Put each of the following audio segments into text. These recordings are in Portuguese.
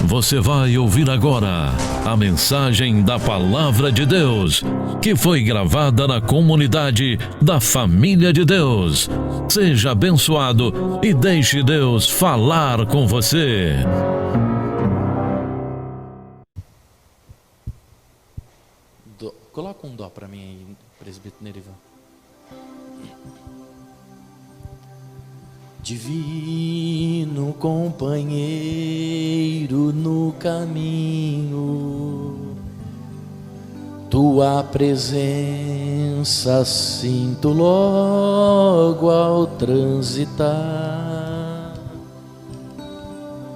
Você vai ouvir agora a mensagem da Palavra de Deus, que foi gravada na comunidade da Família de Deus. Seja abençoado e deixe Deus falar com você. Coloca um dó para mim aí, presbítero Nerivan. Divino companheiro no caminho, tua presença sinto logo ao transitar.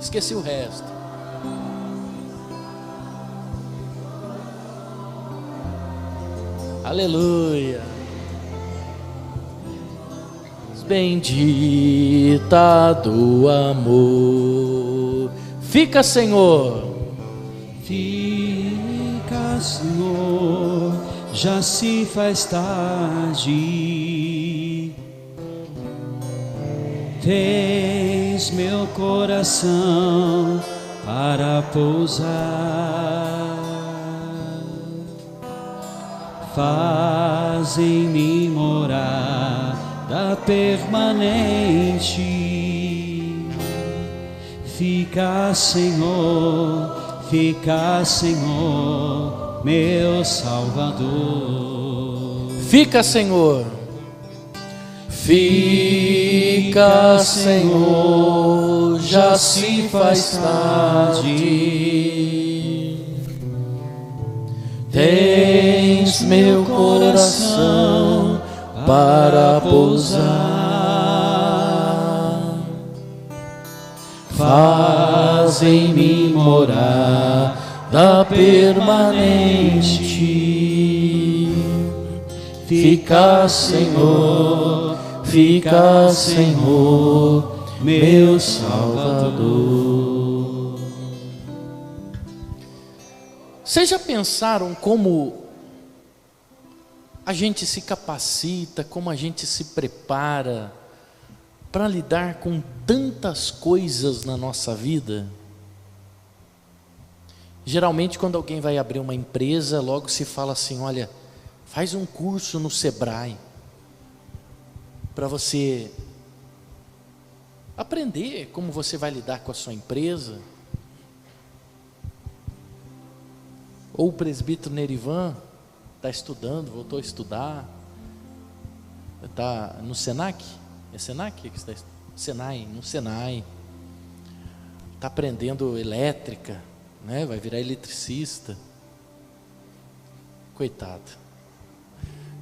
Esqueci o resto. Aleluia. Bendita do amor. Fica, Senhor. Fica, Senhor, já se faz tarde. Tens meu coração para pousar. Faz em mim morar permanente. Fica, Senhor, meu Salvador. Fica, Senhor. Fica, Senhor, já se faz tarde. Tens meu coração para pousar. Faz em mim morada permanente. Fica, Senhor, meu Salvador. Vocês já pensaram como a gente se capacita, como a gente se prepara para lidar com tantas coisas na nossa vida? Geralmente, quando alguém vai abrir uma empresa, logo se fala assim: olha, faz um curso no Sebrae para você aprender como você vai lidar com a sua empresa. Ou o presbítero Nerivan está estudando, voltou a estudar, está no Senac, é Senac que está estudando? Senai, no Senai, está aprendendo elétrica, né? Vai virar eletricista. Coitado,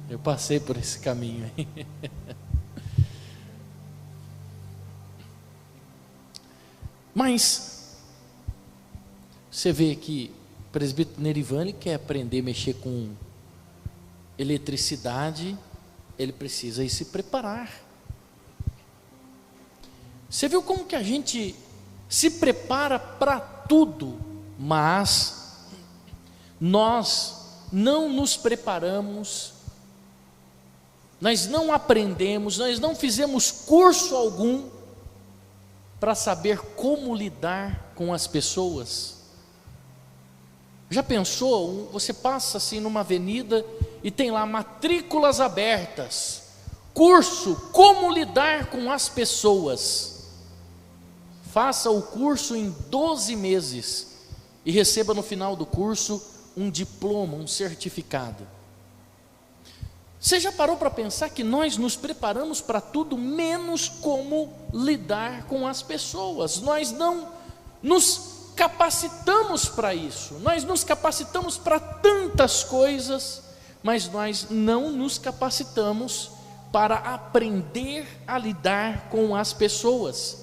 eu passei por esse caminho aí. Mas você vê que o presbítero Nerivan quer aprender a mexer com eletricidade, ele precisa ir se preparar. Você viu como que a gente se prepara para tudo, mas nós não nos preparamos, nós não aprendemos, nós não fizemos curso algum para saber como lidar com as pessoas. Já pensou? Você passa assim numa avenida e tem lá matrículas abertas, curso como lidar com as pessoas. Faça o curso em 12 meses e receba no final do curso um diploma, um certificado. Você já parou para pensar que nós nos preparamos para tudo menos como lidar com as pessoas? Nós não nos capacitamos para isso. Nós nos capacitamos para tantas coisas, mas nós não nos capacitamos para aprender a lidar com as pessoas.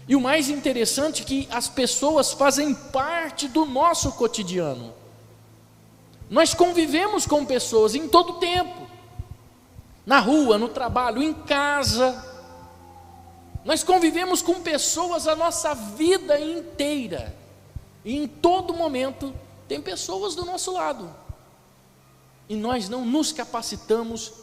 E o mais interessante é que as pessoas fazem parte do nosso cotidiano. Nós convivemos com pessoas em todo tempo, na rua, no trabalho, em casa. Nós convivemos com pessoas a nossa vida inteira. E em todo momento tem pessoas do nosso lado. E nós não nos capacitamos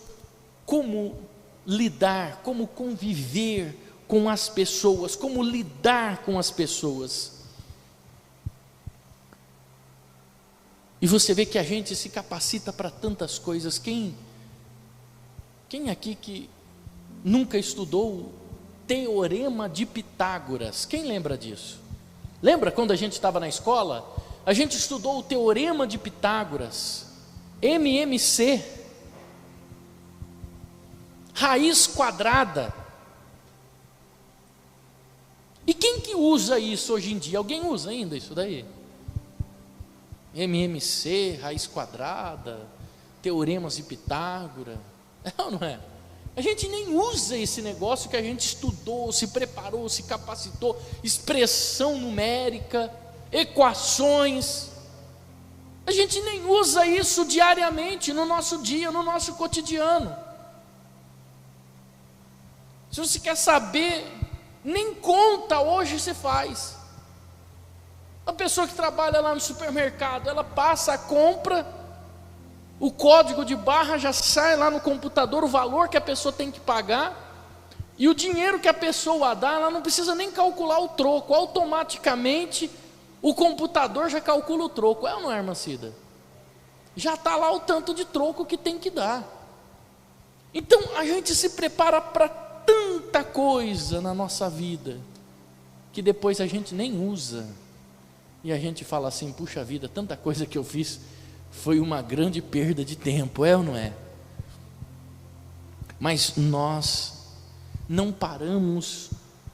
como lidar, como conviver com as pessoas, como lidar com as pessoas. E você vê que a gente se capacita para tantas coisas. Quem aqui que nunca estudou o Teorema de Pitágoras? Quem lembra disso? Lembra quando a gente estava na escola? A gente estudou o Teorema de Pitágoras, MMC, raiz quadrada. E quem que usa isso hoje em dia? Alguém usa ainda isso daí? MMC, raiz quadrada, teoremas de Pitágoras. É ou não é? A gente nem usa esse negócio que a gente estudou, se preparou, se capacitou, expressão numérica, equações. A gente nem usa isso diariamente no nosso dia, no nosso cotidiano. Se você quer saber, nem conta hoje se faz. A pessoa que trabalha lá no supermercado, ela passa a compra, o código de barra já sai lá no computador, o valor que a pessoa tem que pagar, e o dinheiro que a pessoa dá, ela não precisa nem calcular o troco, automaticamente o computador já calcula o troco. É ou não é, irmã Cida? Já está lá o tanto de troco que tem que dar. Então a gente se prepara para tanta coisa na nossa vida, que depois a gente nem usa, e a gente fala assim: puxa vida, tanta coisa que eu fiz, foi uma grande perda de tempo, é ou não é? Mas nós não paramos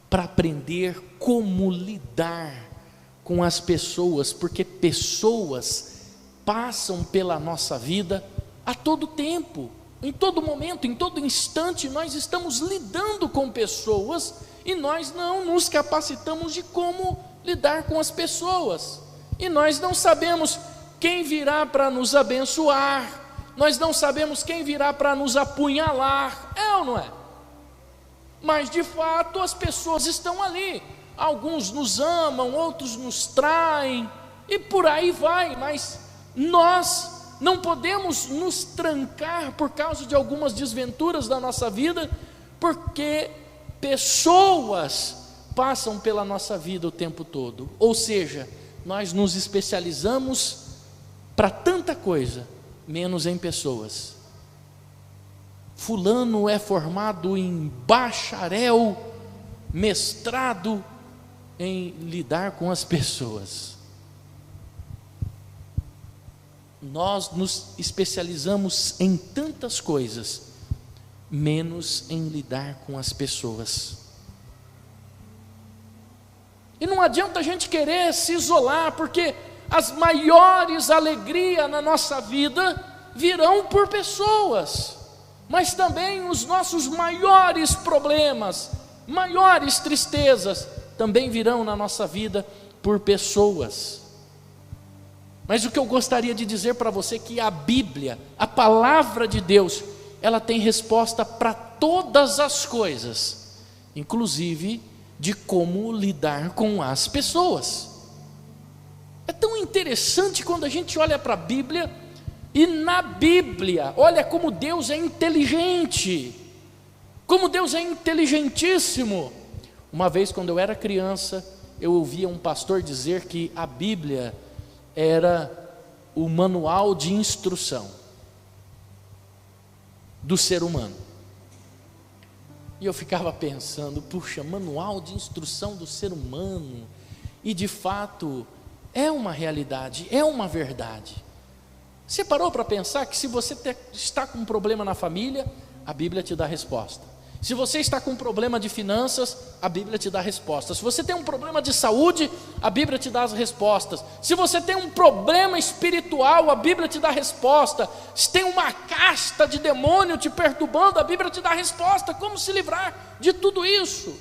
para aprender como lidar com as pessoas, porque pessoas passam pela nossa vida a todo tempo, em todo momento, em todo instante. Nós estamos lidando com pessoas e nós não nos capacitamos de como lidar com as pessoas, e nós não sabemos quem virá para nos abençoar, nós não sabemos quem virá para nos apunhalar, é ou não é? Mas de fato as pessoas estão ali, alguns nos amam, outros nos traem, e por aí vai. Mas nós não podemos nos trancar por causa de algumas desventuras da nossa vida, porque pessoas passam pela nossa vida o tempo todo. Ou seja, nós nos especializamos para tanta coisa, menos em pessoas. Fulano é formado em bacharel, mestrado em lidar com as pessoas. Nós nos especializamos em tantas coisas, menos em lidar com as pessoas. E não adianta a gente querer se isolar, porque as maiores alegrias na nossa vida virão por pessoas, mas também os nossos maiores problemas, maiores tristezas, também virão na nossa vida por pessoas. Mas o que eu gostaria de dizer para você é que a Bíblia, a palavra de Deus, ela tem resposta para todas as coisas, inclusive de como lidar com as pessoas. É tão interessante quando a gente olha para a Bíblia, e na Bíblia, olha como Deus é inteligente, como Deus é inteligentíssimo. Uma vez, quando eu era criança, eu ouvia um pastor dizer que a Bíblia era o manual de instrução do ser humano. E eu ficava pensando: puxa, manual de instrução do ser humano. E de fato é uma realidade, é uma verdade. Você parou para pensar que se você está com um problema na família, a Bíblia te dá resposta. Se você está com um problema de finanças, a Bíblia te dá resposta. Se você tem um problema de saúde, a Bíblia te dá as respostas. Se você tem um problema espiritual, a Bíblia te dá resposta. Se tem uma casta de demônio te perturbando, a Bíblia te dá resposta. Como se livrar de tudo isso?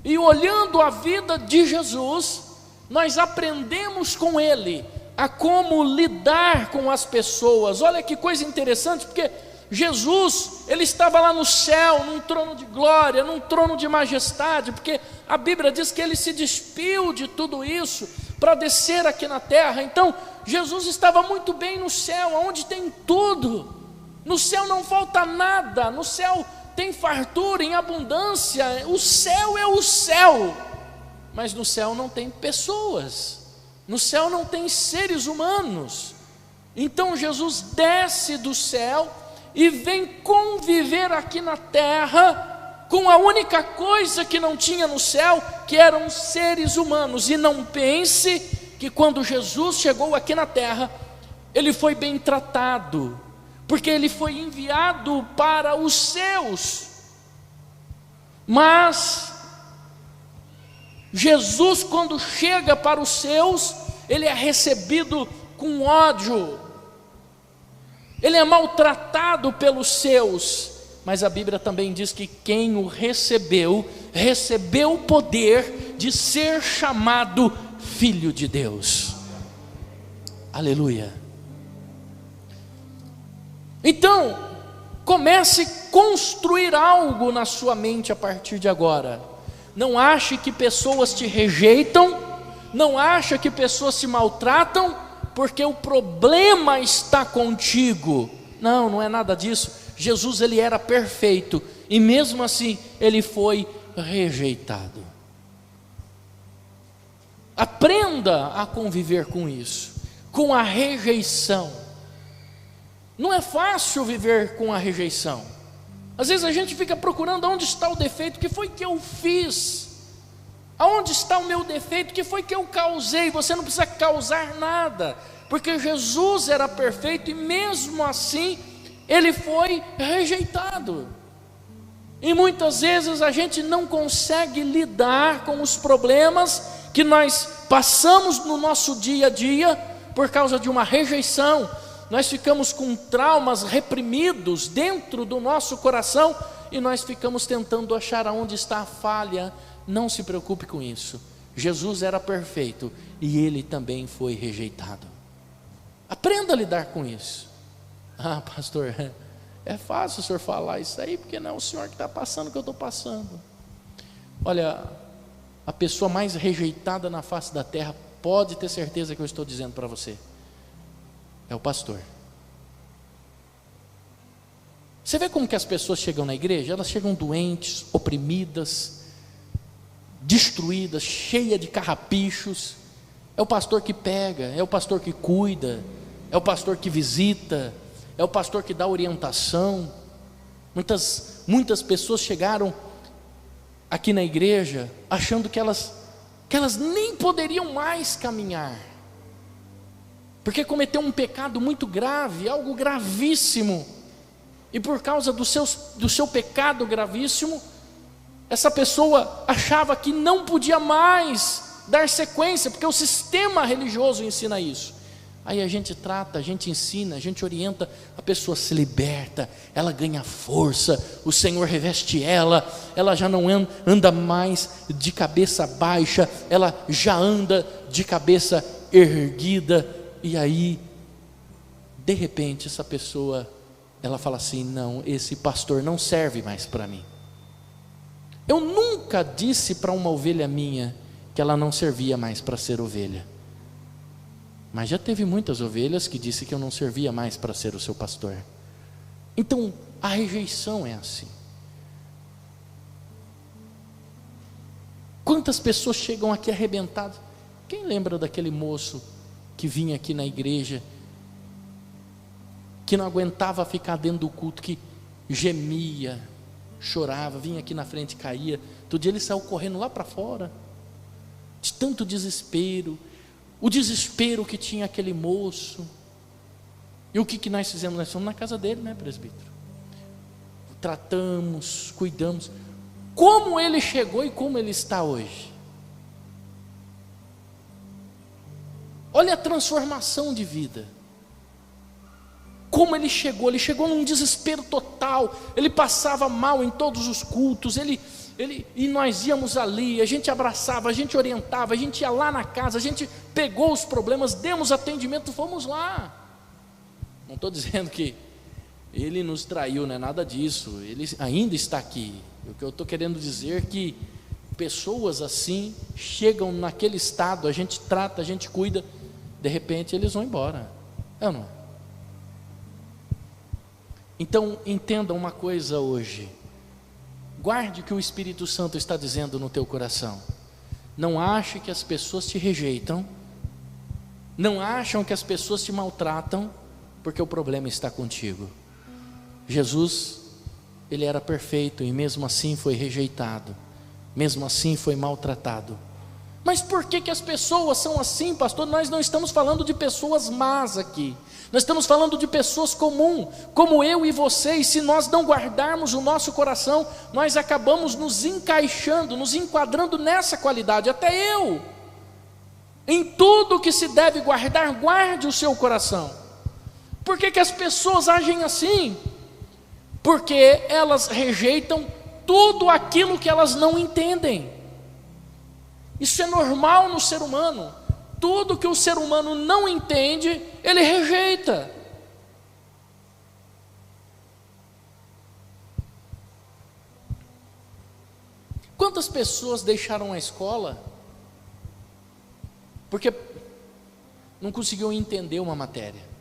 E olhando a vida de Jesus, nós aprendemos com Ele a como lidar com as pessoas. Olha que coisa interessante, porque Jesus, Ele estava lá no céu, num trono de glória, num trono de majestade, porque a Bíblia diz que Ele se despiu de tudo isso para descer aqui na terra. Então Jesus estava muito bem no céu, onde tem tudo. No céu não falta nada, no céu tem fartura em abundância. O céu é o céu, mas no céu não tem pessoas. No céu não tem seres humanos. Então Jesus desce do céu e vem conviver aqui na terra com a única coisa que não tinha no céu, que eram seres humanos. E não pense que quando Jesus chegou aqui na terra, ele foi bem tratado, porque ele foi enviado para os seus. Mas Jesus, quando chega para os seus, ele é recebido com ódio, ele é maltratado pelos seus. Mas a Bíblia também diz que quem o recebeu, recebeu o poder de ser chamado Filho de Deus. Aleluia. Então, comece a construir algo na sua mente a partir de agora. Não ache que pessoas te rejeitam, não ache que pessoas te maltratam, porque o problema está contigo. Não, não é nada disso. Jesus, ele era perfeito, e mesmo assim, ele foi rejeitado. Aprenda a conviver com isso, com a rejeição. Não é fácil viver com a rejeição. Às vezes a gente fica procurando onde está o defeito, o que foi que eu fiz? Aonde está o meu defeito? O que foi que eu causei? Você não precisa causar nada, porque Jesus era perfeito e mesmo assim ele foi rejeitado. E muitas vezes a gente não consegue lidar com os problemas que nós passamos no nosso dia a dia por causa de uma rejeição. Nós ficamos com traumas reprimidos dentro do nosso coração e nós ficamos tentando achar aonde está a falha. Não se preocupe com isso. Jesus era perfeito e ele também foi rejeitado. Aprenda a lidar com isso. Ah, pastor, é fácil o senhor falar isso aí, porque não é o senhor que está passando o que eu estou passando. Olha, a pessoa mais rejeitada na face da terra, pode ter certeza que eu estou dizendo para você, é o pastor. Você vê como que as pessoas chegam na igreja? Elas chegam doentes, oprimidas, destruídas, cheias de carrapichos. É o pastor que pega, é o pastor que cuida, é o pastor que visita, é o pastor que dá orientação. Muitas pessoas chegaram aqui na igreja achando que elas nem poderiam mais caminhar, porque cometeu um pecado muito grave, algo gravíssimo, e por causa do seu pecado gravíssimo, essa pessoa achava que não podia mais dar sequência, porque o sistema religioso ensina isso. Aí a gente trata, a gente ensina, a gente orienta, a pessoa se liberta, ela ganha força, o Senhor reveste ela já não anda mais de cabeça baixa, ela já anda de cabeça erguida. E aí, de repente, essa pessoa, ela fala assim: não, esse pastor não serve mais para mim. Eu nunca disse para uma ovelha minha que ela não servia mais para ser ovelha, mas já teve muitas ovelhas que disse que eu não servia mais para ser o seu pastor. Então, a rejeição é assim. Quantas pessoas chegam aqui arrebentadas? Quem lembra daquele moço que vinha aqui na igreja, que não aguentava ficar dentro do culto, que gemia, chorava, vinha aqui na frente e caía? Todo dia ele saiu correndo lá para fora, de tanto desespero, o desespero que tinha aquele moço. E o que nós fizemos? Nós fomos na casa dele, né, presbítero? Tratamos, cuidamos. Como ele chegou e como ele está hoje? Olha a transformação de vida. Como ele chegou num desespero total, ele passava mal em todos os cultos, e nós íamos ali, a gente abraçava, a gente orientava, a gente ia lá na casa, a gente pegou os problemas, demos atendimento, fomos lá. Não estou dizendo que ele nos traiu, não é nada disso, ele ainda está aqui. O que eu estou querendo dizer é que pessoas assim chegam naquele estado, a gente trata, a gente cuida, de repente eles vão embora. É ou não? Então entenda uma coisa hoje, guarde o que o Espírito Santo está dizendo no teu coração. Não ache que as pessoas te rejeitam Não acham que as pessoas te maltratam porque o problema está contigo. Jesus, ele era perfeito e mesmo assim foi rejeitado, mesmo assim foi maltratado. Mas por que as pessoas são assim, pastor? Nós não estamos falando de pessoas más aqui, nós estamos falando de pessoas comuns, como eu e você. E se nós não guardarmos o nosso coração, nós acabamos nos encaixando, nos enquadrando nessa qualidade. Até eu, em tudo que se deve guardar, guarde o seu coração. Por que as pessoas agem assim? Porque elas rejeitam tudo aquilo que elas não entendem. Isso é normal no ser humano. Tudo que o ser humano não entende, ele rejeita. Quantas pessoas deixaram a escola porque não conseguiam entender uma matéria?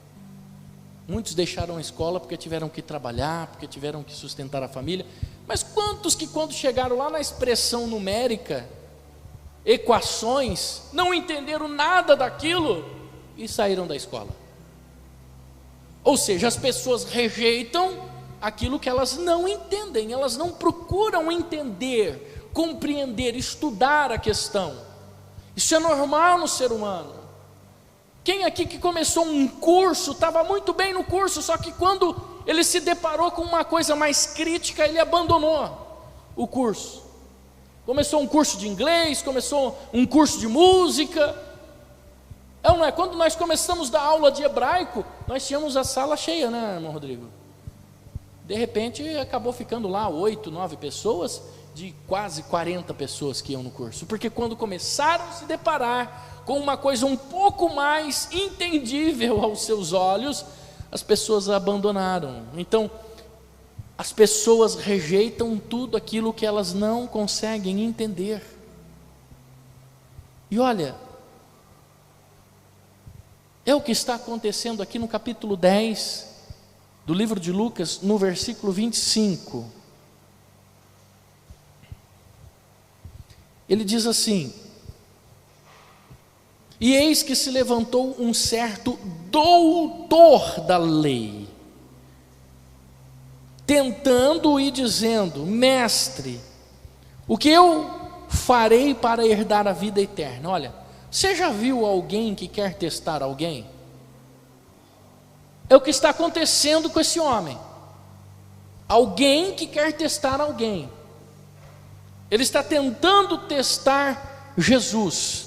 Muitos deixaram a escola porque tiveram que trabalhar, porque tiveram que sustentar a família. Mas quantos que quando chegaram lá na expressão numérica, equações, não entenderam nada daquilo e saíram da escola? Ou seja, as pessoas rejeitam aquilo que elas não entendem, elas não procuram entender, compreender, estudar a questão. Isso é normal no ser humano. Quem aqui que começou um curso, estava muito bem no curso, só que quando ele se deparou com uma coisa mais crítica, ele abandonou o curso? Começou um curso de inglês, começou um curso de música. É ou não é? Quando nós começamos a dar aula de hebraico, nós tínhamos a sala cheia, né, irmão Rodrigo? De repente acabou ficando lá 8, 9 pessoas, de quase 40 pessoas que iam no curso. Porque quando começaram a se deparar com uma coisa um pouco mais entendível aos seus olhos, as pessoas abandonaram. Então, as pessoas rejeitam tudo aquilo que elas não conseguem entender. E olha, é o que está acontecendo aqui no capítulo 10 do livro de Lucas, no versículo 25. Ele diz assim: e eis que se levantou um certo doutor da lei, tentando e dizendo: mestre, o que eu farei para herdar a vida eterna? Olha, você já viu alguém que quer testar alguém? É o que está acontecendo com esse homem. Alguém que quer testar alguém. Ele está tentando testar Jesus.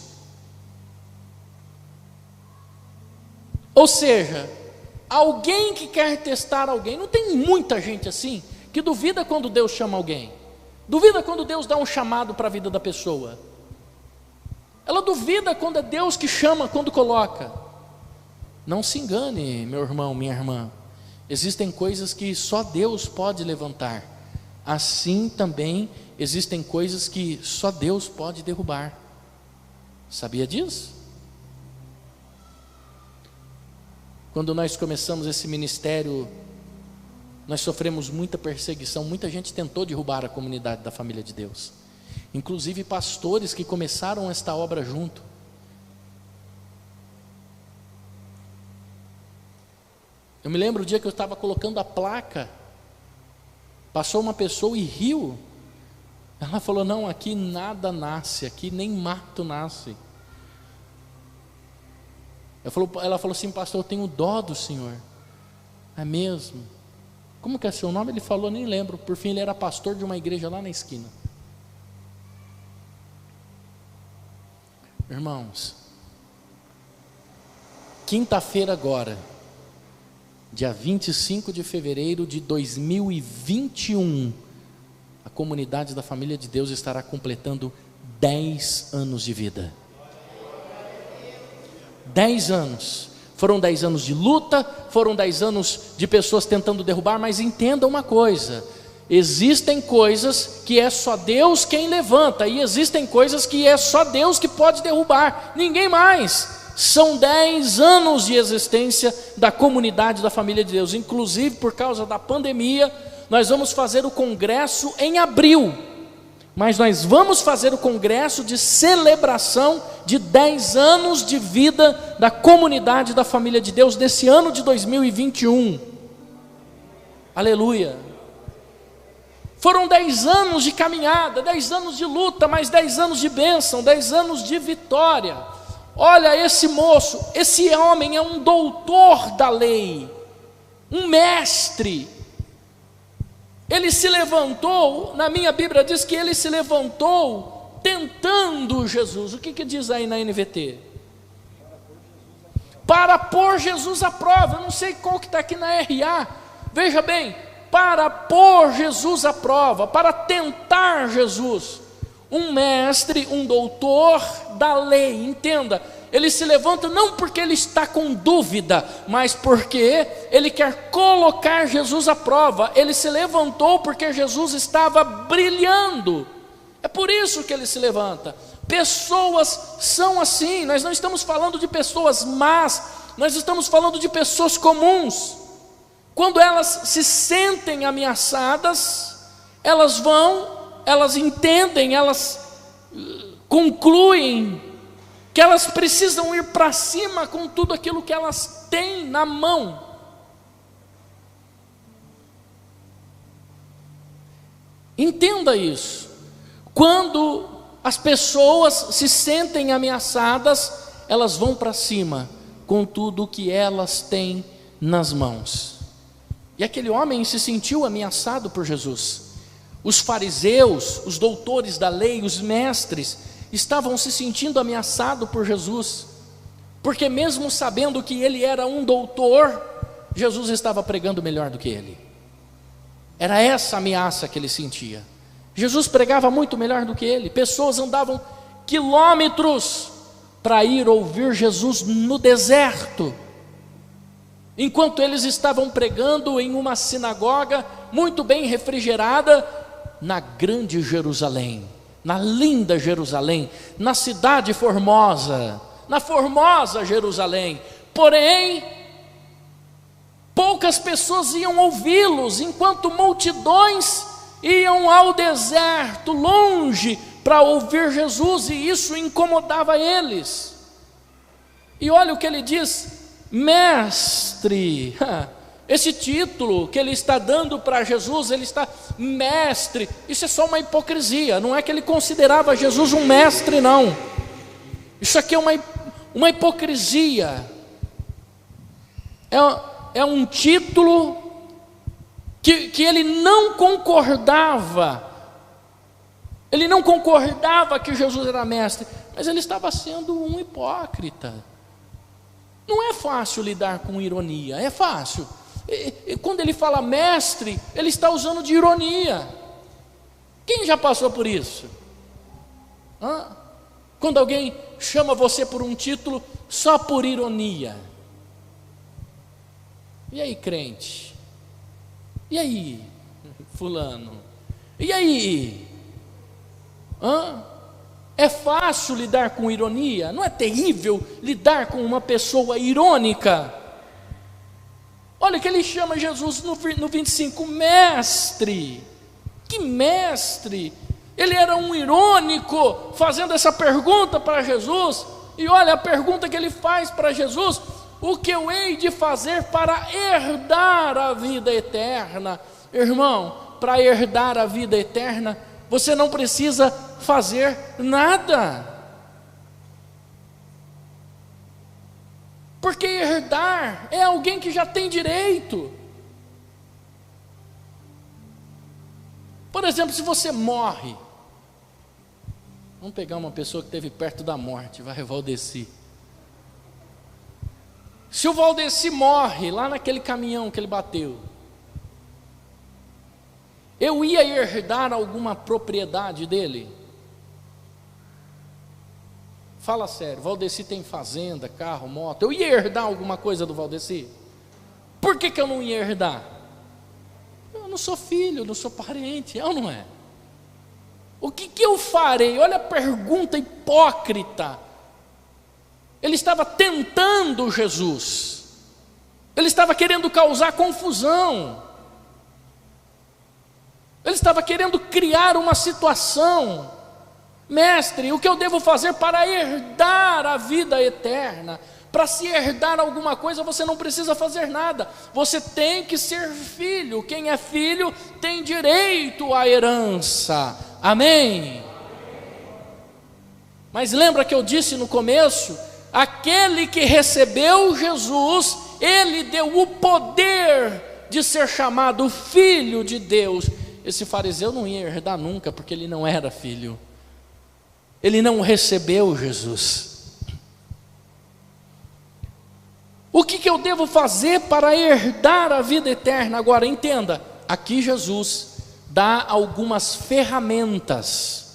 Ou seja, alguém que quer testar alguém. Não tem muita gente assim que duvida quando Deus chama alguém, duvida quando Deus dá um chamado para a vida da pessoa. Ela duvida quando é Deus que chama, quando coloca. Não se engane, meu irmão, minha irmã. Existem coisas que só Deus pode levantar. Assim também existem coisas que só Deus pode derrubar. Sabia disso? Quando nós começamos esse ministério, nós sofremos muita perseguição. Muita gente tentou derrubar a comunidade da família de Deus, inclusive pastores que começaram esta obra junto. Eu me lembro o dia que eu estava colocando a placa, passou uma pessoa e riu. Ela falou: não, aqui nada nasce, aqui nem mato nasce. Ela falou assim: pastor, eu tenho dó do senhor. É mesmo? Como que é seu nome? Ele falou, nem lembro. Por fim, ele era pastor de uma igreja lá na esquina. Irmãos, quinta-feira agora, dia 25 de fevereiro de 2021, a comunidade da família de Deus estará completando 10 anos de vida. 10 anos. Foram 10 anos de luta, foram 10 anos de pessoas tentando derrubar, mas entenda uma coisa: existem coisas que é só Deus quem levanta, e existem coisas que é só Deus que pode derrubar, ninguém mais. São 10 anos de existência da comunidade da família de Deus. Inclusive, por causa da pandemia, nós vamos fazer o congresso em abril. mas nós vamos fazer o congresso de celebração de 10 anos de vida da comunidade da família de Deus, nesse ano de 2021. Aleluia. Foram 10 anos de caminhada, 10 anos de luta, mais 10 anos de bênção, 10 anos de vitória. Olha esse moço, esse homem é um doutor da lei, um mestre. Ele se levantou, na minha Bíblia diz que ele se levantou tentando Jesus. O que diz aí na NVT? Para pôr Jesus à prova. Eu não sei qual que está aqui na RA. Veja bem, para pôr Jesus à prova, para tentar Jesus. Um mestre, um doutor da lei, entenda. Ele se levanta não porque ele está com dúvida, mas porque ele quer colocar Jesus à prova. Ele se levantou porque Jesus estava brilhando. É por isso que ele se levanta. Pessoas são assim. Nós não estamos falando de pessoas más, nós estamos falando de pessoas comuns. Quando elas se sentem ameaçadas, elas entendem, elas concluem que elas precisam ir para cima com tudo aquilo que elas têm na mão. Entenda isso. Quando as pessoas se sentem ameaçadas, elas vão para cima com tudo o que elas têm nas mãos. E aquele homem se sentiu ameaçado por Jesus. Os fariseus, os doutores da lei, os mestres, estavam se sentindo ameaçados por Jesus, porque mesmo sabendo que ele era um doutor, Jesus estava pregando melhor do que ele. Era essa ameaça que ele sentia. Jesus pregava muito melhor do que ele. Pessoas andavam quilômetros para ir ouvir Jesus no deserto, enquanto eles estavam pregando em uma sinagoga muito bem refrigerada na grande Jerusalém, na linda Jerusalém, na cidade formosa, na formosa Jerusalém. Porém, poucas pessoas iam ouvi-los, enquanto multidões iam ao deserto, longe, para ouvir Jesus, e isso incomodava eles. E olha o que ele diz: mestre. Esse título que ele está dando para Jesus, ele está mestre, isso é só uma hipocrisia. Não é que ele considerava Jesus um mestre, não. Isso aqui é uma hipocrisia. É um título que ele não concordava. Ele não concordava que Jesus era mestre, mas ele estava sendo um hipócrita. Não é fácil lidar com ironia, é fácil. E quando ele fala mestre, ele está usando de ironia. Quem já passou por isso? Quando alguém chama você por um título só por ironia. E aí, crente? E aí, fulano? E aí? É fácil lidar com ironia? Não é terrível lidar com uma pessoa irônica? Olha que ele chama Jesus no 25, mestre. Que mestre? Ele era um irônico, fazendo essa pergunta para Jesus. E olha a pergunta que ele faz para Jesus: o que eu hei de fazer para herdar a vida eterna? Irmão, para herdar a vida eterna, você não precisa fazer nada. Porque herdar é alguém que já tem direito. Por exemplo, se você morre, vamos pegar uma pessoa que esteve perto da morte, vai, Valdeci. Se o Valdeci morre lá naquele caminhão que ele bateu, eu ia herdar alguma propriedade dele? Fala sério, Valdeci tem fazenda, carro, moto. Eu ia herdar alguma coisa do Valdeci? Por que eu não ia herdar? Eu não sou filho, eu não sou parente, é ou não é? O que eu farei? Olha a pergunta hipócrita. Ele estava tentando Jesus. Ele estava querendo causar confusão. Ele estava querendo criar uma situação. Mestre, o que eu devo fazer para herdar a vida eterna? Para se herdar alguma coisa, você não precisa fazer nada. Você tem que ser filho. Quem é filho tem direito à herança. Amém? Mas lembra que eu disse no começo? Aquele que recebeu Jesus, ele deu o poder de ser chamado filho de Deus. Esse fariseu não ia herdar nunca, porque ele não era filho. Ele não recebeu Jesus. O que eu devo fazer para herdar a vida eterna? Agora entenda, aqui Jesus dá algumas ferramentas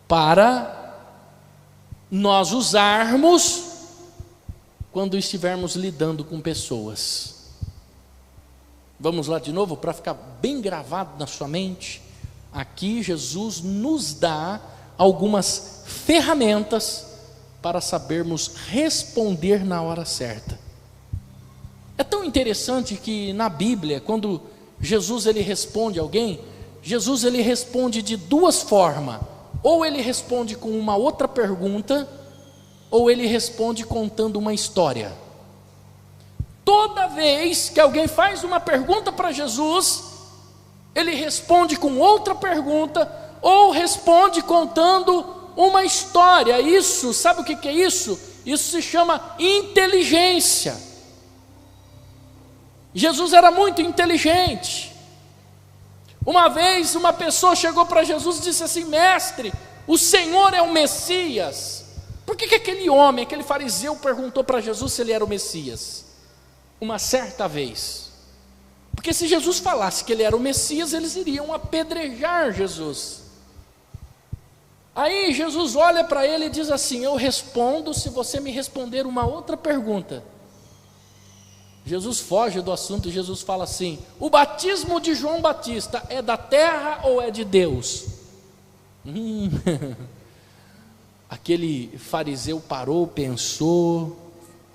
para nós usarmos quando estivermos lidando com pessoas. Vamos lá de novo, para ficar bem gravado na sua mente. Aqui Jesus nos dá algumas ferramentas para sabermos responder na hora certa. É tão interessante que na Bíblia, quando Jesus ele responde a alguém, Jesus ele responde de duas formas. Ou ele responde com uma outra pergunta, ou ele responde contando uma história. Toda vez que alguém faz uma pergunta para Jesus, ele responde com outra pergunta, ou responde contando uma história. Isso, sabe o que é isso? Isso se chama inteligência. Jesus era muito inteligente. Uma vez uma pessoa chegou para Jesus e disse assim: mestre, o Senhor é o Messias. Por que aquele homem, aquele fariseu perguntou para Jesus se ele era o Messias? Uma certa vez, porque se Jesus falasse que ele era o Messias, eles iriam apedrejar Jesus. Aí Jesus olha para ele e diz assim: eu respondo se você me responder uma outra pergunta. Jesus foge do assunto e Jesus fala assim: o batismo de João Batista é da terra ou é de Deus? Aquele fariseu parou, pensou,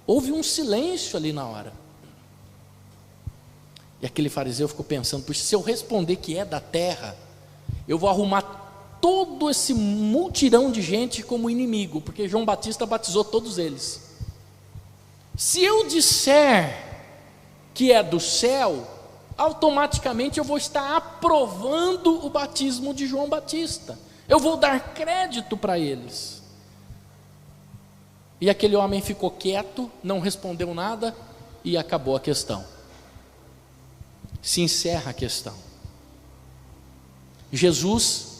houve um silêncio ali na hora. E aquele fariseu ficou pensando: puxa, se eu responder que é da terra, eu vou arrumar todo esse multirão de gente como inimigo, porque João Batista batizou todos eles. Se eu disser que é do céu, automaticamente eu vou estar aprovando o batismo de João Batista, eu vou dar crédito para eles. E aquele homem ficou quieto, não respondeu nada, e acabou a questão. Se encerra a questão. Jesus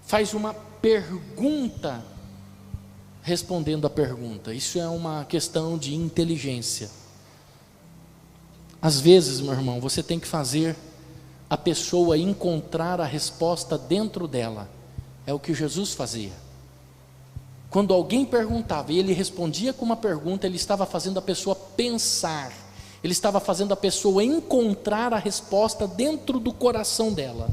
faz uma pergunta respondendo a pergunta. Isso é uma questão de inteligência. Às vezes, meu irmão, você tem que fazer a pessoa encontrar a resposta dentro dela. É o que Jesus fazia. Quando alguém perguntava e ele respondia com uma pergunta, ele estava fazendo a pessoa pensar. Ele estava fazendo a pessoa encontrar a resposta dentro do coração dela.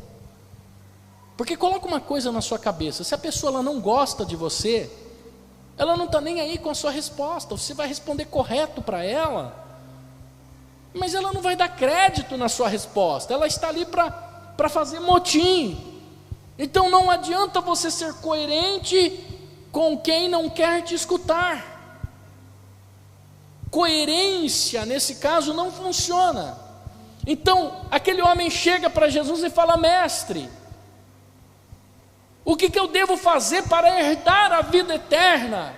Porque coloca uma coisa na sua cabeça: se a pessoa ela não gosta de você, ela não está nem aí com a sua resposta. Você vai responder correto para ela, mas ela não vai dar crédito na sua resposta. Ela está ali para fazer motim. Então não adianta você ser coerente com quem não quer te escutar. Coerência nesse caso não funciona. Então aquele homem chega para Jesus e fala: mestre, o que eu devo fazer para herdar a vida eterna?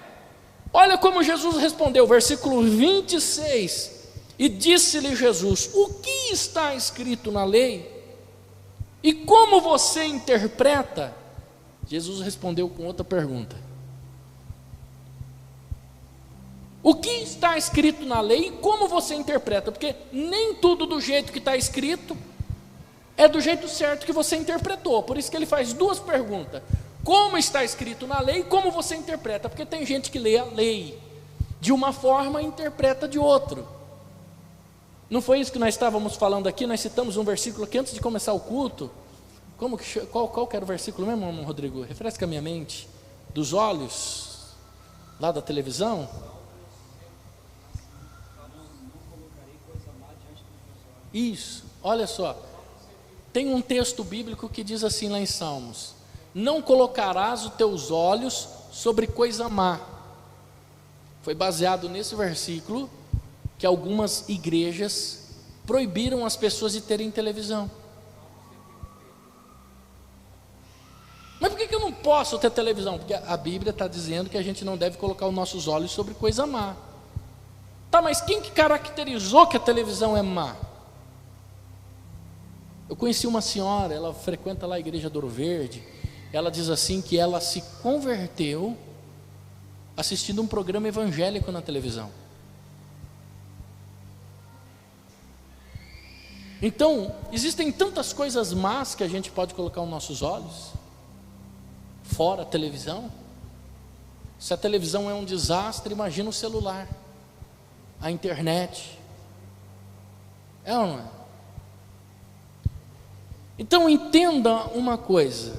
Olha como Jesus respondeu, versículo 26. E disse-lhe Jesus: o que está escrito na lei? E como você interpreta? Jesus respondeu com outra pergunta: o que está escrito na lei e como você interpreta? Porque nem tudo do jeito que está escrito é do jeito certo que você interpretou. Por isso que ele faz duas perguntas: como está escrito na lei e como você interpreta? Porque tem gente que lê a lei de uma forma e interpreta de outra. Não foi isso que nós estávamos falando aqui? Nós citamos um versículo aqui antes de começar o culto. Qual que era o versículo mesmo, irmão Rodrigo? Refresca a minha mente. Dos olhos lá da televisão. Isso, olha só. Tem um texto bíblico que diz assim lá em Salmos: não colocarás os teus olhos sobre coisa má. Foi baseado nesse versículo que algumas igrejas proibiram as pessoas de terem televisão. Mas por que eu não posso ter televisão? Porque a Bíblia está dizendo que a gente não deve colocar os nossos olhos sobre coisa má. Tá, mas quem que caracterizou que a televisão é má? Eu conheci uma senhora, ela frequenta lá a igreja do Ouro Verde. Ela diz assim que ela se converteu assistindo um programa evangélico na televisão. Então, existem tantas coisas más que a gente pode colocar os nossos olhos, fora a televisão. Se a televisão é um desastre, imagina o celular, a internet. É ou não é? Então entenda uma coisa: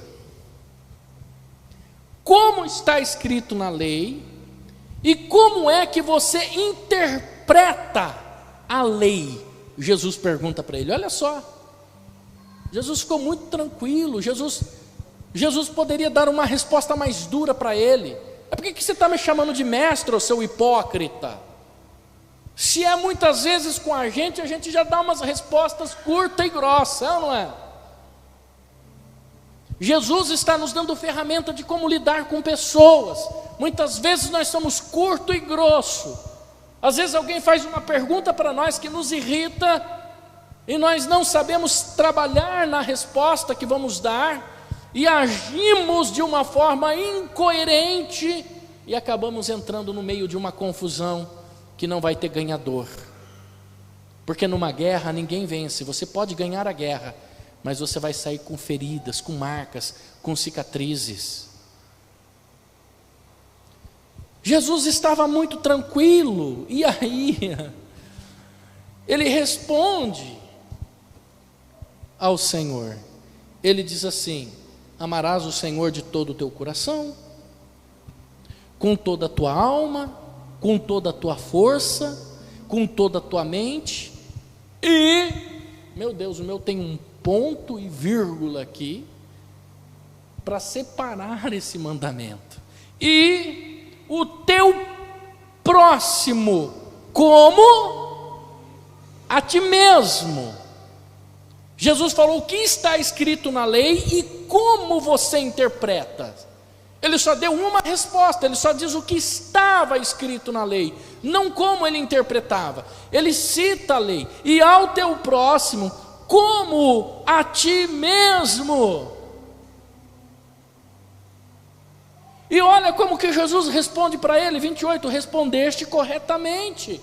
como está escrito na lei e como é que você interpreta a lei? Jesus pergunta para ele. Olha só, Jesus ficou muito tranquilo. Jesus poderia dar uma resposta mais dura para ele. Por que você está me chamando de mestre, ô seu hipócrita? Se é muitas vezes com a gente já dá umas respostas curtas e grossas, é ou não é? Jesus está nos dando ferramenta de como lidar com pessoas. Muitas vezes nós somos curto e grosso. Às vezes alguém faz uma pergunta para nós que nos irrita e nós não sabemos trabalhar na resposta que vamos dar e agimos de uma forma incoerente e acabamos entrando no meio de uma confusão que não vai ter ganhador. Porque numa guerra ninguém vence. Você pode ganhar a guerra, mas você vai sair com feridas, com marcas, com cicatrizes. Jesus estava muito tranquilo, e aí ele responde ao Senhor. Ele diz assim: amarás o Senhor de todo o teu coração, com toda a tua alma, com toda a tua força, com toda a tua mente. E, meu Deus, o meu tem um ponto e vírgula aqui para separar esse mandamento. E o teu próximo como a ti mesmo. Jesus falou o que está escrito na lei e como você interpreta. Ele só deu uma resposta, ele só diz o que estava escrito na lei, não como ele interpretava. Ele cita a lei: e ao teu próximo como a ti mesmo. E olha como que Jesus responde para ele, 28, respondeste corretamente,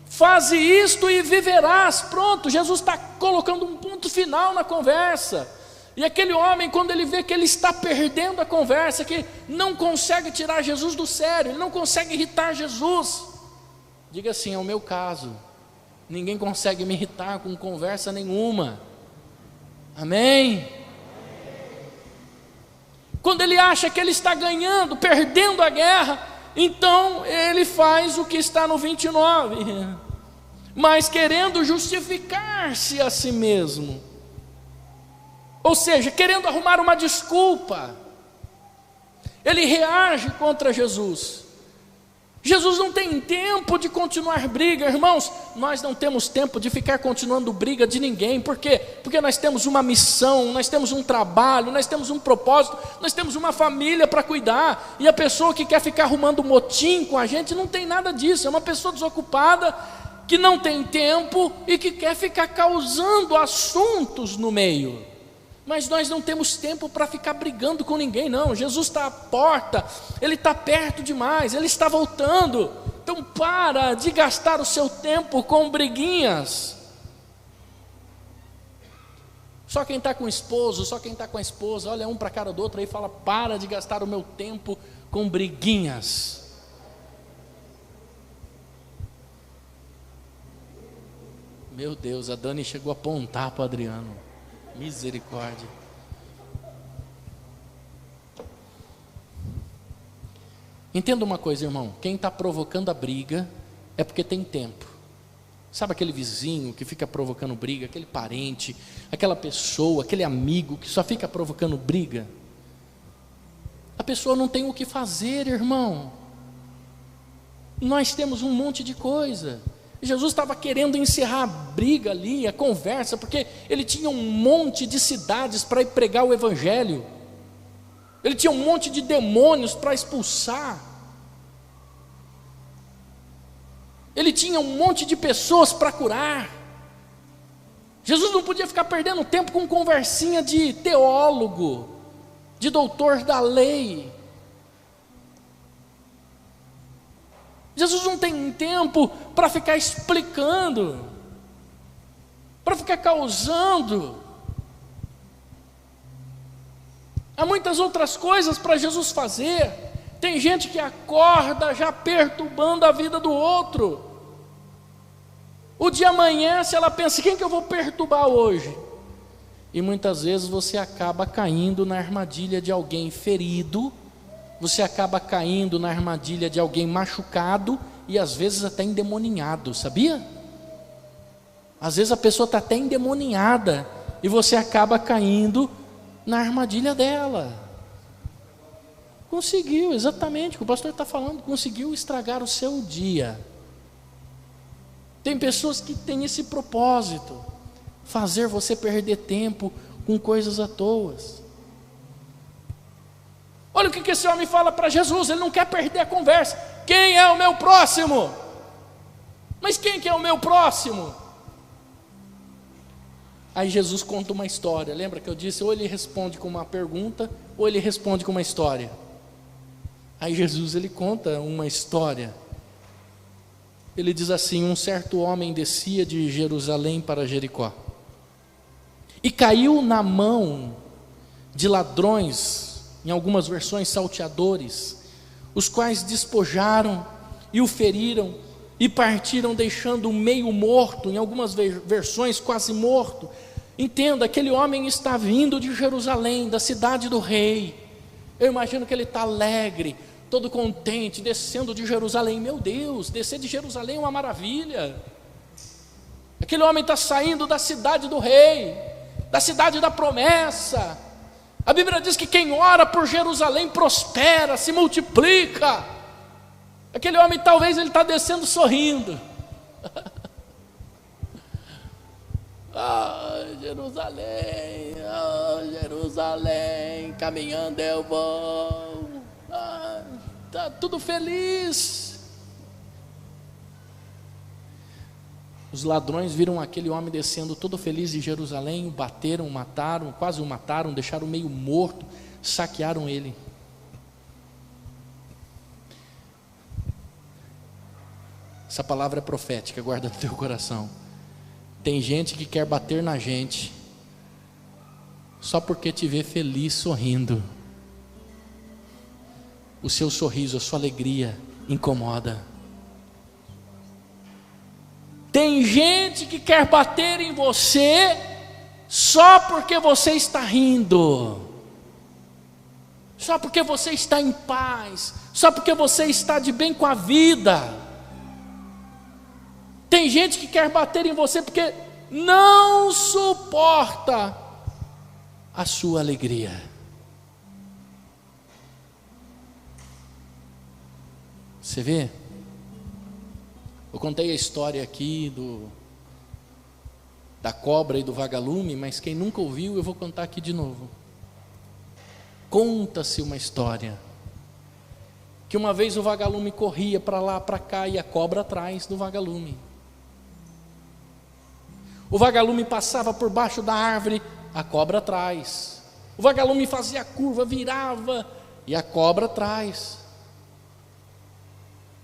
faze isto e viverás. Pronto, Jesus está colocando um ponto final na conversa. E aquele homem, quando ele vê que ele está perdendo a conversa, que não consegue tirar Jesus do sério, ele não consegue irritar Jesus, diga assim: é o meu caso, ninguém consegue me irritar com conversa nenhuma. Amém? Quando ele acha que ele está ganhando, perdendo a guerra, então ele faz o que está no 29, mas querendo justificar-se a si mesmo, ou seja, querendo arrumar uma desculpa, ele reage contra Jesus. Jesus não tem tempo de continuar briga, irmãos. Nós não temos tempo de ficar continuando briga de ninguém. Por quê? Porque nós temos uma missão, nós temos um trabalho, nós temos um propósito, nós temos uma família para cuidar. E a pessoa que quer ficar arrumando motim com a gente não tem nada disso. É uma pessoa desocupada, que não tem tempo e que quer ficar causando assuntos no meio. Mas nós não temos tempo para ficar brigando com ninguém, não. Jesus está à porta, Ele está perto demais, Ele está voltando. Então para de gastar o seu tempo com briguinhas. Só quem está com o esposo, só quem está com a esposa, olha um para a cara do outro aí e fala: para de gastar o meu tempo com briguinhas. Meu Deus, a Dani chegou a apontar para o Adriano. Misericórdia. Entenda uma coisa, irmão: quem está provocando a briga é porque tem tempo. Sabe aquele vizinho que fica provocando briga, aquele parente, aquela pessoa, aquele amigo que só fica provocando briga? A pessoa não tem o que fazer, irmão. Nós temos um monte de coisa. Jesus estava querendo encerrar a briga ali, a conversa, porque ele tinha um monte de cidades para ir pregar o evangelho. Ele tinha um monte de demônios para expulsar. Ele tinha um monte de pessoas para curar. Jesus não podia ficar perdendo tempo com conversinha de teólogo, de doutor da lei. Jesus não tem tempo para ficar explicando, para ficar causando. Há muitas outras coisas para Jesus fazer. Tem gente que acorda já perturbando a vida do outro. O dia amanhece, ela pensa, quem que eu vou perturbar hoje? E muitas vezes você acaba caindo na armadilha de alguém ferido, você acaba caindo na armadilha de alguém machucado, e às vezes até endemoninhado, sabia? Às vezes a pessoa está até endemoninhada, e você acaba caindo na armadilha dela. Conseguiu, exatamente o que o pastor está falando, conseguiu estragar o seu dia. Tem pessoas que têm esse propósito, fazer você perder tempo com coisas à toa. Olha o que esse homem fala para Jesus, ele não quer perder a conversa. Quem é o meu próximo? Mas quem que é o meu próximo? Aí Jesus conta uma história, lembra que eu disse, ou ele responde com uma pergunta, ou ele responde com uma história. Aí Jesus, ele conta uma história. Ele diz assim, um certo homem descia de Jerusalém para Jericó, e caiu na mão de ladrões, em algumas versões salteadores, os quais despojaram e o feriram, e partiram deixando-o meio morto, em algumas versões quase morto. Entenda, aquele homem está vindo de Jerusalém, da cidade do rei. Eu imagino que ele está alegre, todo contente, descendo de Jerusalém. Meu Deus, descer de Jerusalém é uma maravilha. Aquele homem está saindo da cidade do rei, da cidade da promessa. A Bíblia diz que quem ora por Jerusalém prospera, se multiplica. Aquele homem talvez ele está descendo sorrindo. Jerusalém, Jerusalém, caminhando eu vou. Está tudo feliz. Os ladrões viram aquele homem descendo todo feliz de Jerusalém, bateram, mataram, quase o mataram, deixaram meio morto, saquearam ele. Essa palavra é profética, guarda no teu coração. Tem gente que quer bater na gente só porque te vê feliz, sorrindo. O seu sorriso, a sua alegria incomoda. Tem gente que quer bater em você só porque você está rindo, só porque você está em paz, só porque você está de bem com a vida. Tem gente que quer bater em você porque não suporta a sua alegria. Você vê? Eu contei a história aqui da cobra e do vagalume, mas quem nunca ouviu, eu vou contar aqui de novo. Conta-se uma história que uma vez o vagalume corria para lá, para cá, e a cobra atrás do vagalume. O vagalume passava por baixo da árvore, a cobra atrás. O vagalume fazia a curva, virava, e a cobra atrás.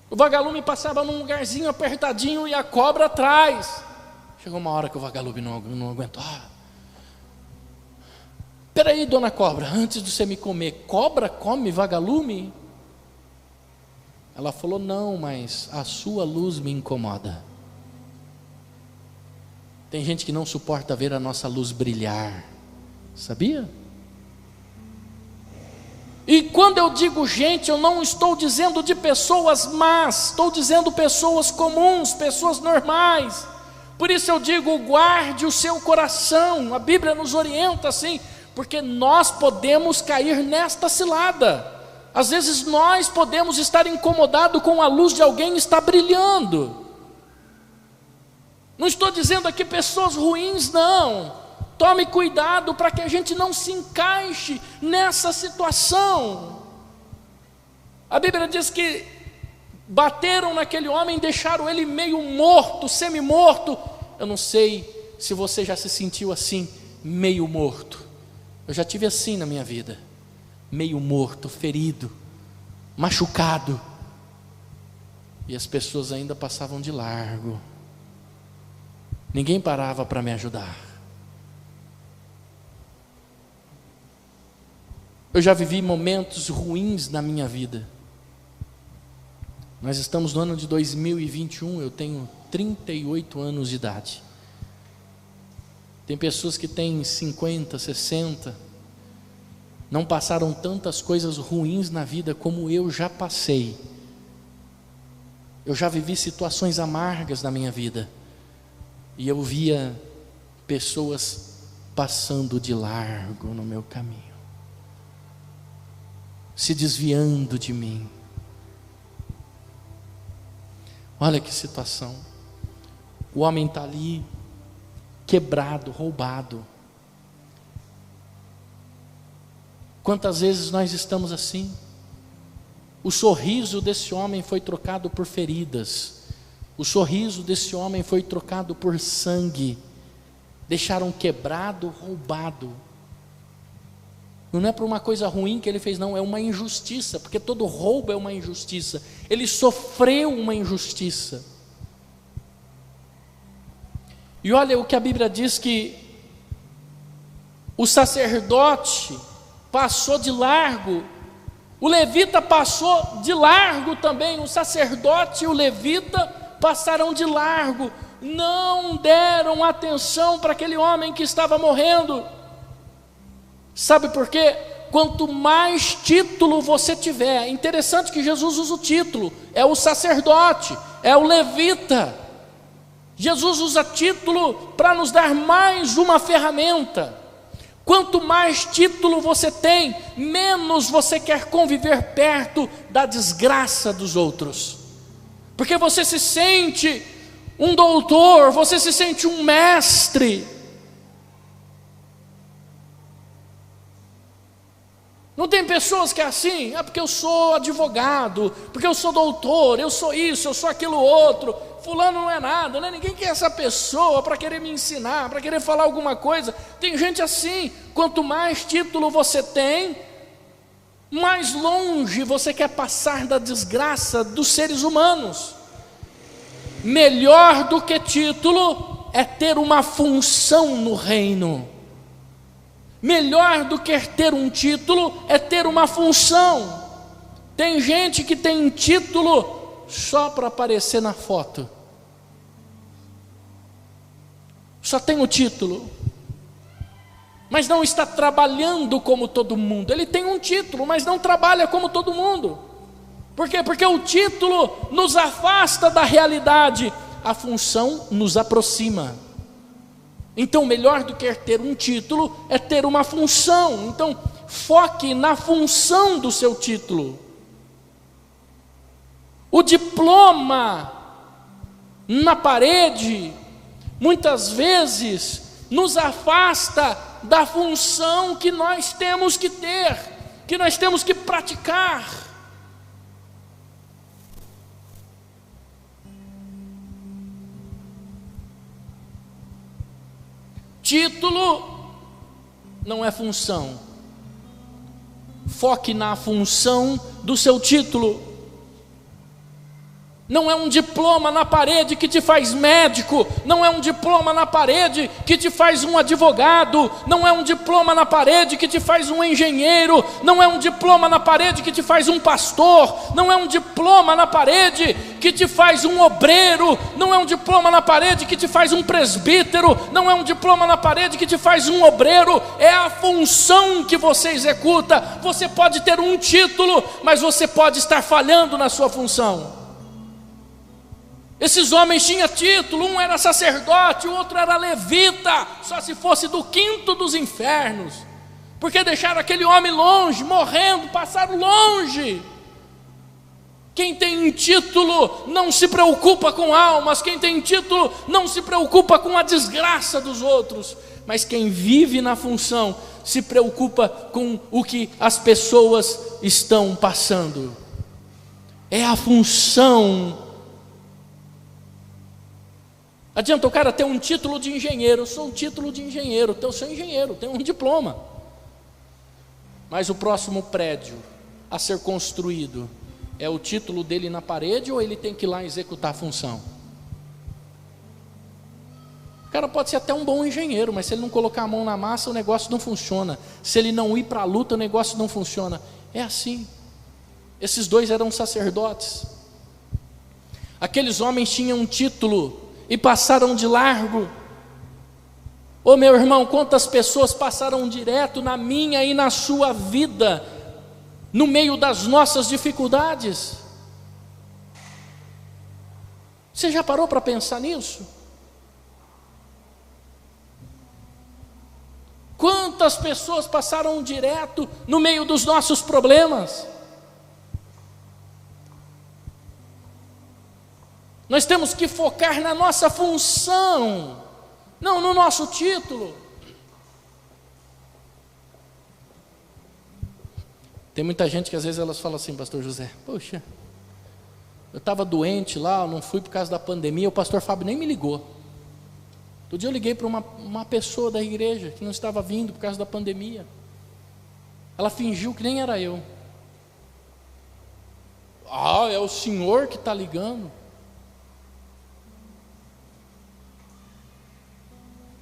O vagalume passava num lugarzinho apertadinho, e a cobra atrás. Chegou uma hora que o vagalume não aguentou. Peraí, dona cobra, antes de você me comer, cobra come vagalume? Ela falou, não, mas a sua luz me incomoda. Tem gente que não suporta ver a nossa luz brilhar, sabia? E quando eu digo gente, eu não estou dizendo de pessoas más, estou dizendo pessoas comuns, pessoas normais, Por isso eu digo, guarde o seu coração. A Bíblia nos orienta assim, porque nós podemos cair nesta cilada. Às vezes nós podemos estar incomodados com a luz de alguém estar brilhando. Não estou dizendo aqui pessoas ruins, não. Tome cuidado para que a gente não se encaixe nessa situação. A Bíblia diz que bateram naquele homem, deixaram ele meio morto, semi-morto. Eu não sei se você já se sentiu assim, meio morto. Eu já tive assim na minha vida, meio morto, ferido, machucado. E as pessoas ainda passavam de largo. Ninguém parava para me ajudar. Eu já vivi momentos ruins na minha vida. Nós estamos no ano de 2021, eu tenho 38 anos de idade. Tem pessoas que têm 50, 60, não passaram tantas coisas ruins na vida como eu já passei. Eu já vivi situações amargas na minha vida, e eu via pessoas passando de largo no meu caminho, se desviando de mim. Olha que situação. O homem está ali, quebrado, roubado. Quantas vezes nós estamos assim? O sorriso desse homem foi trocado por feridas. O sorriso desse homem foi trocado por sangue. Deixaram quebrado, roubado. Não é por uma coisa ruim que ele fez, não, é uma injustiça, porque todo roubo é uma injustiça. Ele sofreu uma injustiça. E olha o que a Bíblia diz, que o sacerdote passou de largo, o levita passou de largo também, o sacerdote e o levita passaram de largo, não deram atenção para aquele homem que estava morrendo. Sabe por quê? Quanto mais título você tiver, interessante que Jesus usa o título, é o sacerdote, é o levita. Jesus usa título para nos dar mais uma ferramenta. Quanto mais título você tem, menos você quer conviver perto da desgraça dos outros, porque você se sente um doutor, você se sente um mestre. Não tem pessoas que é assim, porque eu sou advogado, porque eu sou doutor, eu sou isso, eu sou aquilo outro, fulano não é nada, né? Ninguém quer essa pessoa para querer me ensinar, para querer falar alguma coisa. Tem gente assim, quanto mais título você tem, mais longe você quer passar da desgraça dos seres humanos. Melhor do que título é ter uma função no reino. Melhor do que ter um título é ter uma função. Tem gente que tem título só para aparecer na foto. Só tem o título, mas não está trabalhando como todo mundo. Ele tem um título, mas não trabalha como todo mundo. Por quê? Porque o título nos afasta da realidade, a função nos aproxima. Então, melhor do que ter um título é ter uma função. Então, foque na função do seu título. O diploma na parede, muitas vezes, nos afasta da função que nós temos que ter, que nós temos que praticar. Título não é função. Foque na função do seu título. Não é um diploma na parede que te faz médico, não é um diploma na parede que te faz um advogado, não é um diploma na parede que te faz um engenheiro, não é um diploma na parede que te faz um pastor, não é um diploma na parede que te faz um obreiro, não é um diploma na parede que te faz um presbítero, não é um diploma na parede que te faz um obreiro, é a função que você executa. Você pode ter um título, mas você pode estar falhando na sua função. Esses homens tinham título, um era sacerdote, o outro era levita, só se fosse do quinto dos infernos, porque deixaram aquele homem longe, morrendo, passaram longe. Quem tem título não se preocupa com almas, quem tem título não se preocupa com a desgraça dos outros, mas quem vive na função se preocupa com o que as pessoas estão passando. É a função. Adianta o cara ter um título de engenheiro, eu sou um título de engenheiro, eu sou engenheiro, tenho um diploma, mas o próximo prédio a ser construído é o título dele na parede, ou ele tem que ir lá executar a função? O cara pode ser até um bom engenheiro, mas se ele não colocar a mão na massa, o negócio não funciona. Se ele não ir para a luta, o negócio não funciona. É assim. Esses dois eram sacerdotes. Aqueles homens tinham um título e passaram de largo. Ô meu irmão, quantas pessoas passaram direto na minha e na sua vida, no meio das nossas dificuldades? Você já parou para pensar nisso? Quantas pessoas passaram direto no meio dos nossos problemas? Nós temos que focar na nossa função, não no nosso título. Tem muita gente que às vezes elas falam assim: pastor José, poxa, eu estava doente lá, eu não fui por causa da pandemia, o pastor Fábio nem me ligou. Outro dia eu liguei para uma pessoa da igreja que não estava vindo por causa da pandemia. Ela fingiu que nem era eu. Ah, é o senhor que está ligando.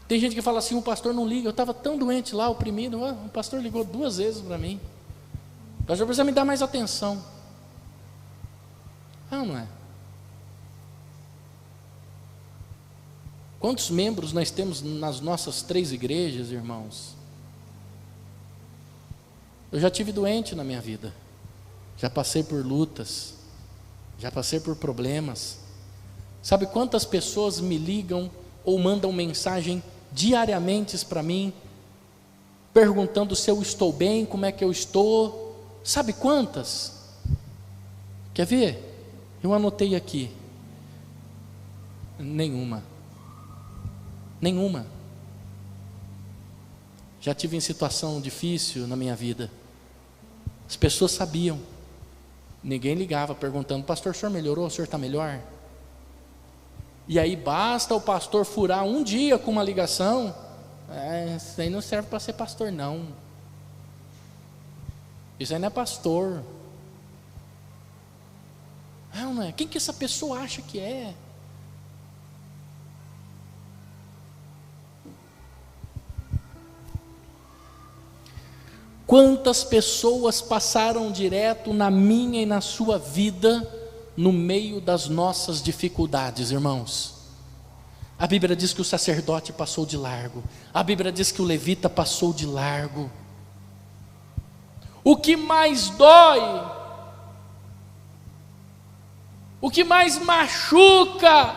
Tem gente que fala assim: o pastor não liga, eu estava tão doente lá, oprimido, o pastor ligou 2 vezes para mim. O pastor precisa me dar mais atenção. Ah, não é? Quantos membros nós temos nas nossas 3 igrejas, irmãos? Eu já tive doente na minha vida, já passei por lutas, já passei por problemas. Sabe quantas pessoas me ligam ou mandam mensagem diariamente para mim, perguntando se eu estou bem, como é que eu estou? Sabe quantas? Quer ver? Eu anotei aqui. Nenhuma. Já tive em situação difícil na minha vida. As pessoas sabiam. Ninguém ligava perguntando: pastor, o senhor melhorou? O senhor está melhor? E aí basta o pastor furar um dia com uma ligação. Isso aí não serve para ser pastor, não. Isso aí não é pastor. Não é? Quem que essa pessoa acha que é? Quantas pessoas passaram direto na minha e na sua vida, no meio das nossas dificuldades, irmãos? A Bíblia diz que o sacerdote passou de largo, a Bíblia diz que o levita passou de largo. O que mais dói, o que mais machuca,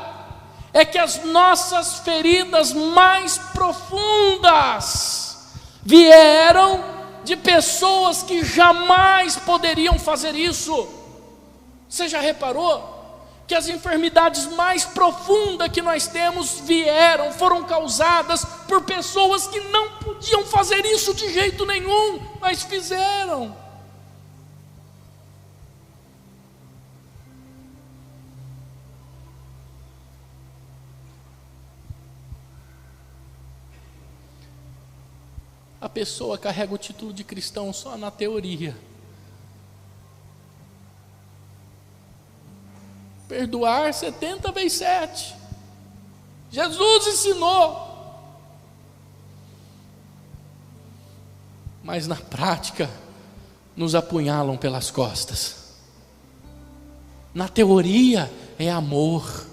é que as nossas feridas mais profundas vieram de pessoas que jamais poderiam fazer isso. Você já reparou que as enfermidades mais profundas que nós temos foram causadas por pessoas que não podiam fazer isso de jeito nenhum, mas fizeram? A pessoa carrega o título de cristão só na teoria. Perdoar 70 vezes 7. Jesus ensinou. Mas na prática, nos apunhalam pelas costas. Na teoria é amor,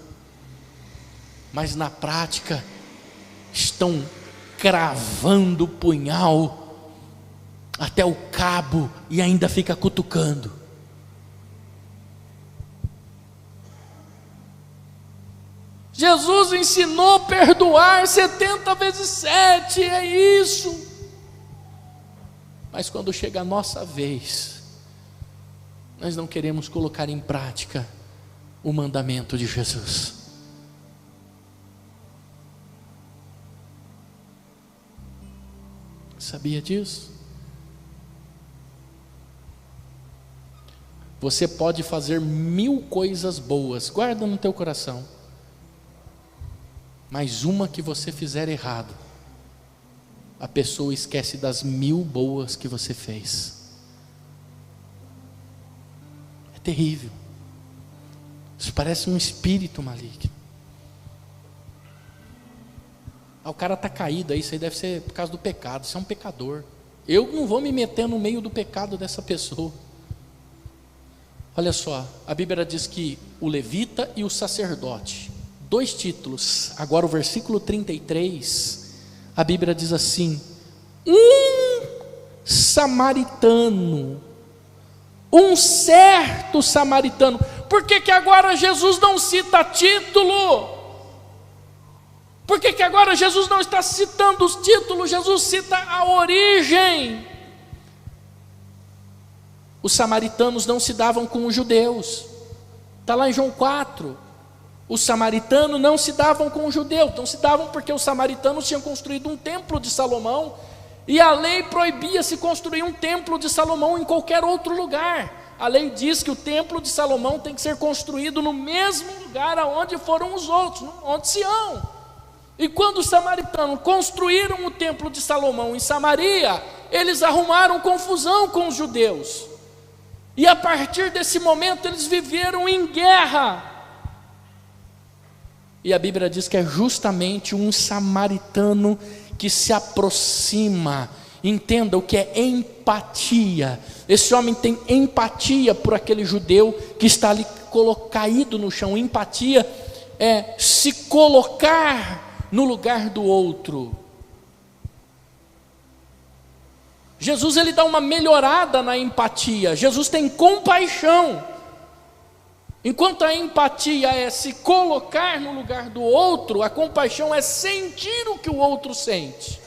mas na prática estão cravando o punhal até o cabo e ainda fica cutucando. Jesus ensinou a perdoar 70 vezes 7, é isso. Mas quando chega a nossa vez, nós não queremos colocar em prática o mandamento de Jesus. Sabia disso? Você pode fazer 1000 coisas boas, guarda no teu coração, mas uma que você fizer errado, a pessoa esquece das 1000 boas que você fez. É terrível. Isso parece um espírito maligno. O cara está caído aí, isso aí deve ser por causa do pecado, isso é um pecador. Eu não vou me meter no meio do pecado dessa pessoa. Olha só, a Bíblia diz que o levita e o sacerdote, 2 títulos. Agora o versículo 33, a Bíblia diz assim: um samaritano, um certo samaritano. Por que agora Jesus não cita título? Por que agora Jesus não está citando os títulos? Jesus cita a origem. Os samaritanos não se davam com os judeus. Está lá em João 4. Os samaritanos não se davam com os judeus. Não se davam porque os samaritanos tinham construído um templo de Salomão, e a lei proibia se construir um templo de Salomão em qualquer outro lugar. A lei diz que o templo de Salomão tem que ser construído no mesmo lugar aonde foram os outros, no Monte Sião. E quando os samaritanos construíram o templo de Salomão em Samaria, eles arrumaram confusão com os judeus. E a partir desse momento eles viveram em guerra. E a Bíblia diz que é justamente um samaritano que se aproxima. Entenda o que é empatia. Esse homem tem empatia por aquele judeu que está ali caído no chão. Empatia é se colocar no lugar do outro. Jesus ele dá uma melhorada na empatia. Jesus tem compaixão. Enquanto a empatia é se colocar no lugar do outro, a compaixão é sentir o que o outro sente.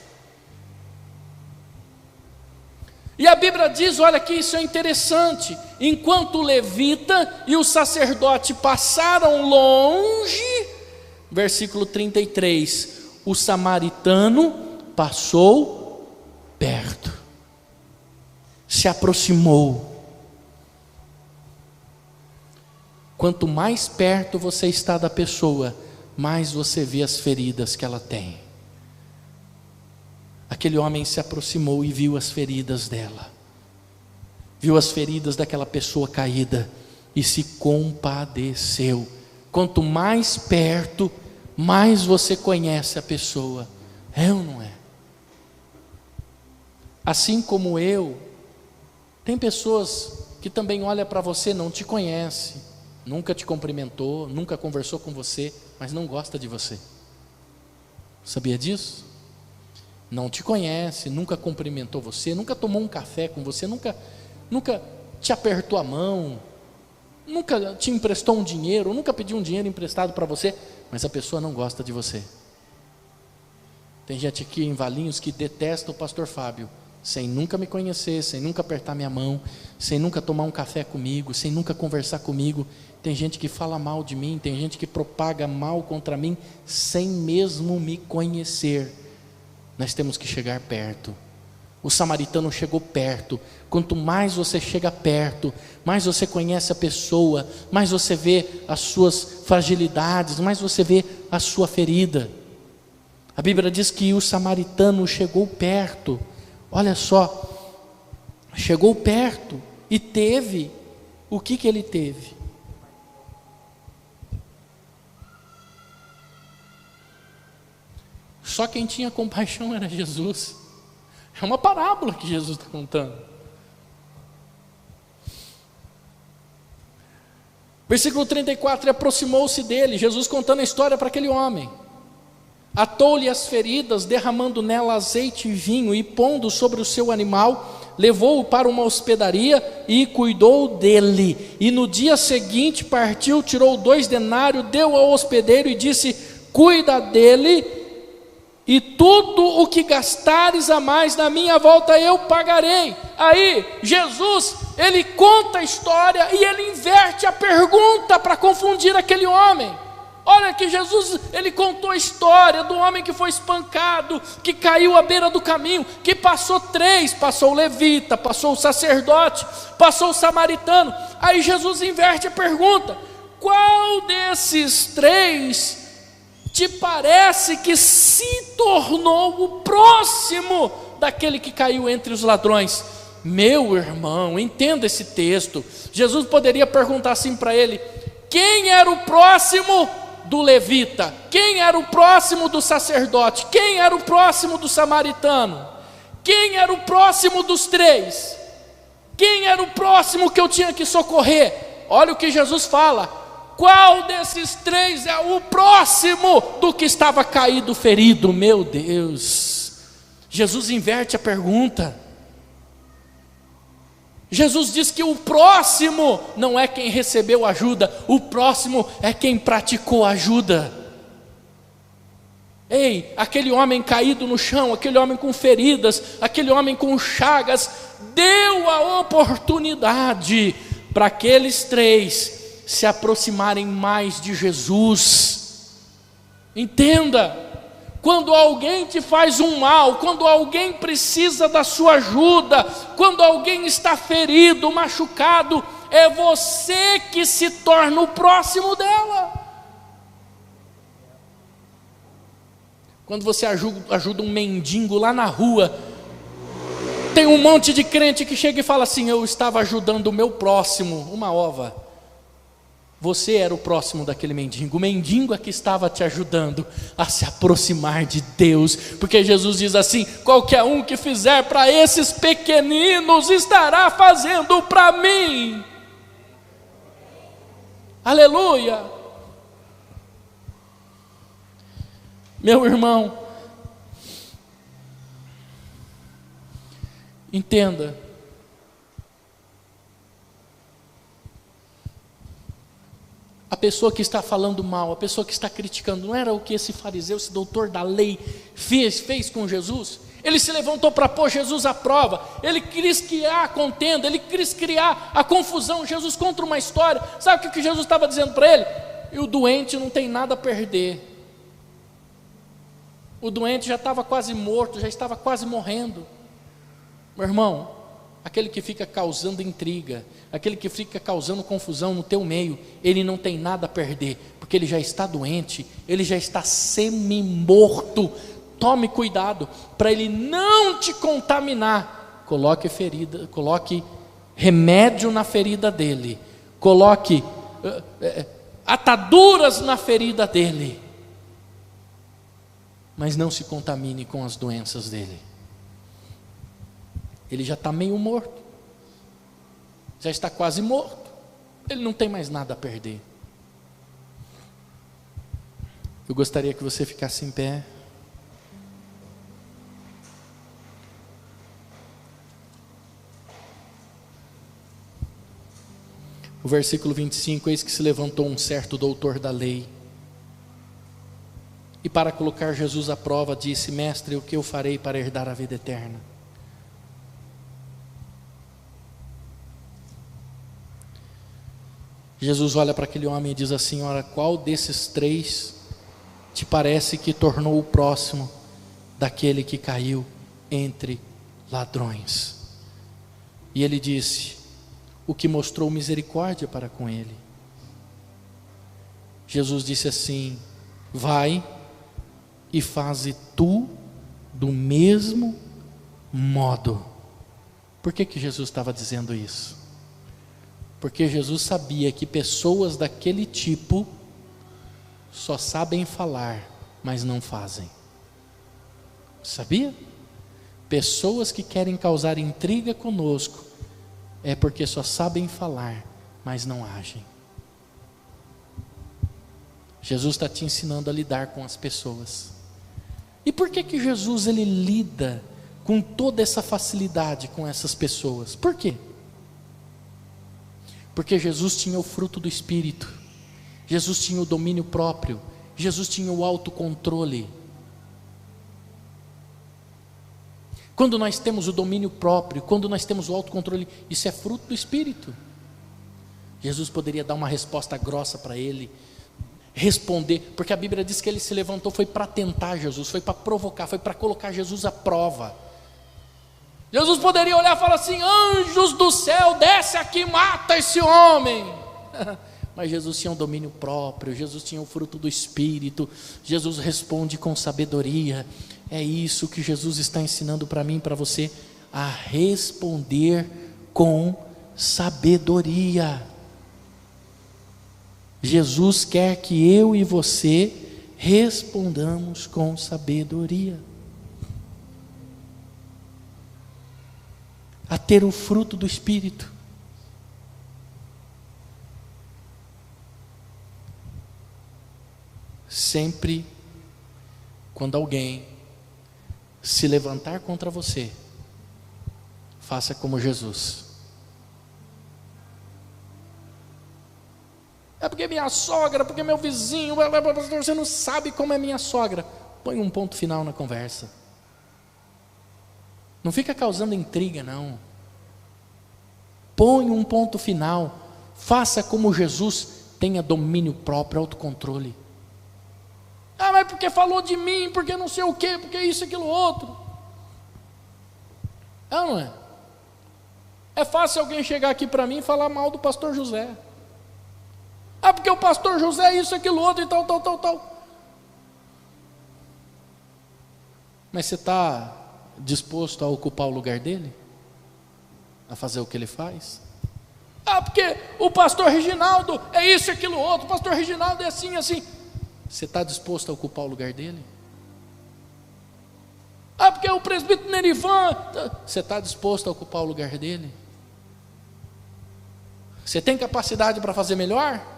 E a Bíblia diz, olha aqui, isso é interessante: enquanto o levita e o sacerdote passaram longe, versículo 33, o samaritano passou perto, se aproximou. Quanto mais perto você está da pessoa, mais você vê as feridas que ela tem. Aquele homem se aproximou e viu as feridas dela, viu as feridas daquela pessoa caída e se compadeceu. Quanto mais perto, mais você conhece a pessoa. É ou não é? Assim como eu, tem pessoas que também olham para você, não te conhece, nunca te cumprimentou, nunca conversou com você, mas não gosta de você. Sabia disso? Não te conhece, nunca cumprimentou você, nunca tomou um café com você, nunca te apertou a mão, nunca te emprestou um dinheiro, nunca pediu um dinheiro emprestado para você, mas a pessoa não gosta de você. Tem gente aqui em Valinhos que detesta o pastor Fábio, sem nunca me conhecer, sem nunca apertar minha mão, sem nunca tomar um café comigo, sem nunca conversar comigo. Tem gente que fala mal de mim, tem gente que propaga mal contra mim, sem mesmo me conhecer. Nós temos que chegar perto. O samaritano chegou perto. Quanto mais você chega perto, mais você conhece a pessoa, mais você vê as suas fragilidades, mais você vê a sua ferida. A Bíblia diz que o samaritano chegou perto. Olha só, chegou perto e teve, o que ele teve? Só quem tinha compaixão era Jesus. É uma parábola que Jesus está contando. Versículo 34, e aproximou-se dele, Jesus contando a história para aquele homem. atou-lhe as feridas, derramando nela azeite e vinho, e pondo sobre o seu animal, levou-o para uma hospedaria e cuidou dele. E no dia seguinte partiu, tirou 2 denários, deu ao hospedeiro e disse: cuida dele, e tudo o que gastares a mais na minha volta eu pagarei. Aí Jesus, ele conta a história e ele inverte a pergunta para confundir aquele homem. Olha que Jesus, ele contou a história do homem que foi espancado, que caiu à beira do caminho, que passou 3, passou o levita, passou o sacerdote, passou o samaritano. Aí Jesus inverte a pergunta: qual desses 3 te parece que se tornou o próximo daquele que caiu entre os ladrões? Meu irmão, entenda esse texto. Jesus poderia perguntar assim para ele: quem era o próximo do levita? Quem era o próximo do sacerdote? Quem era o próximo do samaritano? Quem era o próximo dos 3? Quem era o próximo que eu tinha que socorrer? Olha o que Jesus fala: qual desses 3 é o próximo do que estava caído, ferido? Meu Deus, Jesus inverte a pergunta. Jesus diz que o próximo não é quem recebeu ajuda, o próximo é quem praticou ajuda. Ei, aquele homem caído no chão, aquele homem com feridas, aquele homem com chagas, deu a oportunidade para aqueles 3 se aproximarem mais de Jesus. Entenda, quando alguém te faz um mal, quando alguém precisa da sua ajuda, quando alguém está ferido, machucado, é você que se torna o próximo dela. Quando você ajuda um mendigo lá na rua, tem um monte de crente que chega e fala assim: eu estava ajudando o meu próximo, uma ova. Você era o próximo daquele mendigo, o mendigo é que estava te ajudando a se aproximar de Deus, porque Jesus diz assim: qualquer um que fizer para esses pequeninos, estará fazendo para mim. Aleluia. Meu irmão, entenda, a pessoa que está falando mal, a pessoa que está criticando, não era o que esse fariseu, esse doutor da lei fez com Jesus? Ele se levantou para pôr Jesus à prova, ele quis criar a contenda, ele quis criar a confusão. Jesus conta uma história, sabe o que Jesus estava dizendo para ele? E o doente não tem nada a perder. O doente já estava quase morto, já estava quase morrendo. Meu irmão, aquele que fica causando intriga, aquele que fica causando confusão no teu meio, ele não tem nada a perder, porque ele já está doente, ele já está semi-morto. Tome cuidado para ele não te contaminar. Coloque remédio na ferida dele, coloque ataduras na ferida dele, mas não se contamine com as doenças dele. Ele já está meio morto, já está quase morto, ele não tem mais nada a perder. Eu gostaria que você ficasse em pé. O versículo 25: eis que se levantou um certo doutor da lei, e para colocar Jesus à prova, disse: mestre, o que eu farei para herdar a vida eterna? Jesus olha para aquele homem e diz assim: ora, qual desses 3 te parece que tornou o próximo daquele que caiu entre ladrões? E ele disse: o que mostrou misericórdia para com ele. Jesus disse assim: vai e faze tu do mesmo modo. Por que Jesus estava dizendo isso? Porque Jesus sabia que pessoas daquele tipo só sabem falar, mas não fazem. Sabia? Pessoas que querem causar intriga conosco é porque só sabem falar, mas não agem. Jesus está te ensinando a lidar com as pessoas. E por que que Jesus ele lida com toda essa facilidade com essas pessoas? Por quê? Porque Jesus tinha o fruto do Espírito, Jesus tinha o domínio próprio, Jesus tinha o autocontrole. Quando nós temos o domínio próprio, quando nós temos o autocontrole, isso é fruto do Espírito. Jesus poderia dar uma resposta grossa para ele, responder, porque a Bíblia diz que ele se levantou, foi para tentar Jesus, foi para provocar, foi para colocar Jesus à prova. Jesus poderia olhar e falar assim: anjos do céu, desce aqui, mata esse homem. Mas Jesus tinha um domínio próprio, Jesus tinha o fruto do Espírito, Jesus responde com sabedoria. É isso que Jesus está ensinando para mim e para você, a responder com sabedoria. Jesus quer que eu e você respondamos com sabedoria, a ter o fruto do Espírito. Sempre quando alguém se levantar contra você, faça como Jesus. É porque minha sogra, porque meu vizinho, você não sabe como é minha sogra. Põe um ponto final na conversa. Não fica causando intriga, não. Põe um ponto final. Faça como Jesus, tenha domínio próprio, autocontrole. Ah, mas porque falou de mim, porque não sei o quê, porque isso, aquilo, outro. É ou não é? É fácil alguém chegar aqui para mim e falar mal do pastor José. Ah, porque o pastor José é isso, aquilo, outro e tal. Mas você está disposto a ocupar o lugar dele? A fazer o que ele faz? Ah, porque o pastor Reginaldo é isso, aquilo, outro. O pastor Reginaldo é assim, assim. Você está disposto a ocupar o lugar dele? Ah, porque o presbítero Nerivan. Você está disposto a ocupar o lugar dele? Você tem capacidade para fazer melhor?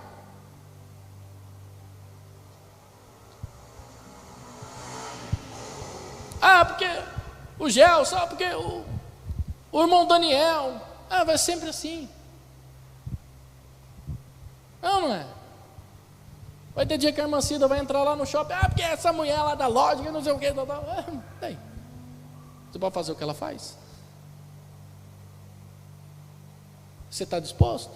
Ah, porque o Gelson, porque o irmão Daniel. Ah, vai sempre assim. Não é? Vai ter dia que a irmã Cida vai entrar lá no shopping. Ah, porque essa mulher lá da loja, que não sei o que, tal. Tem. Você pode fazer o que ela faz? Você está disposto?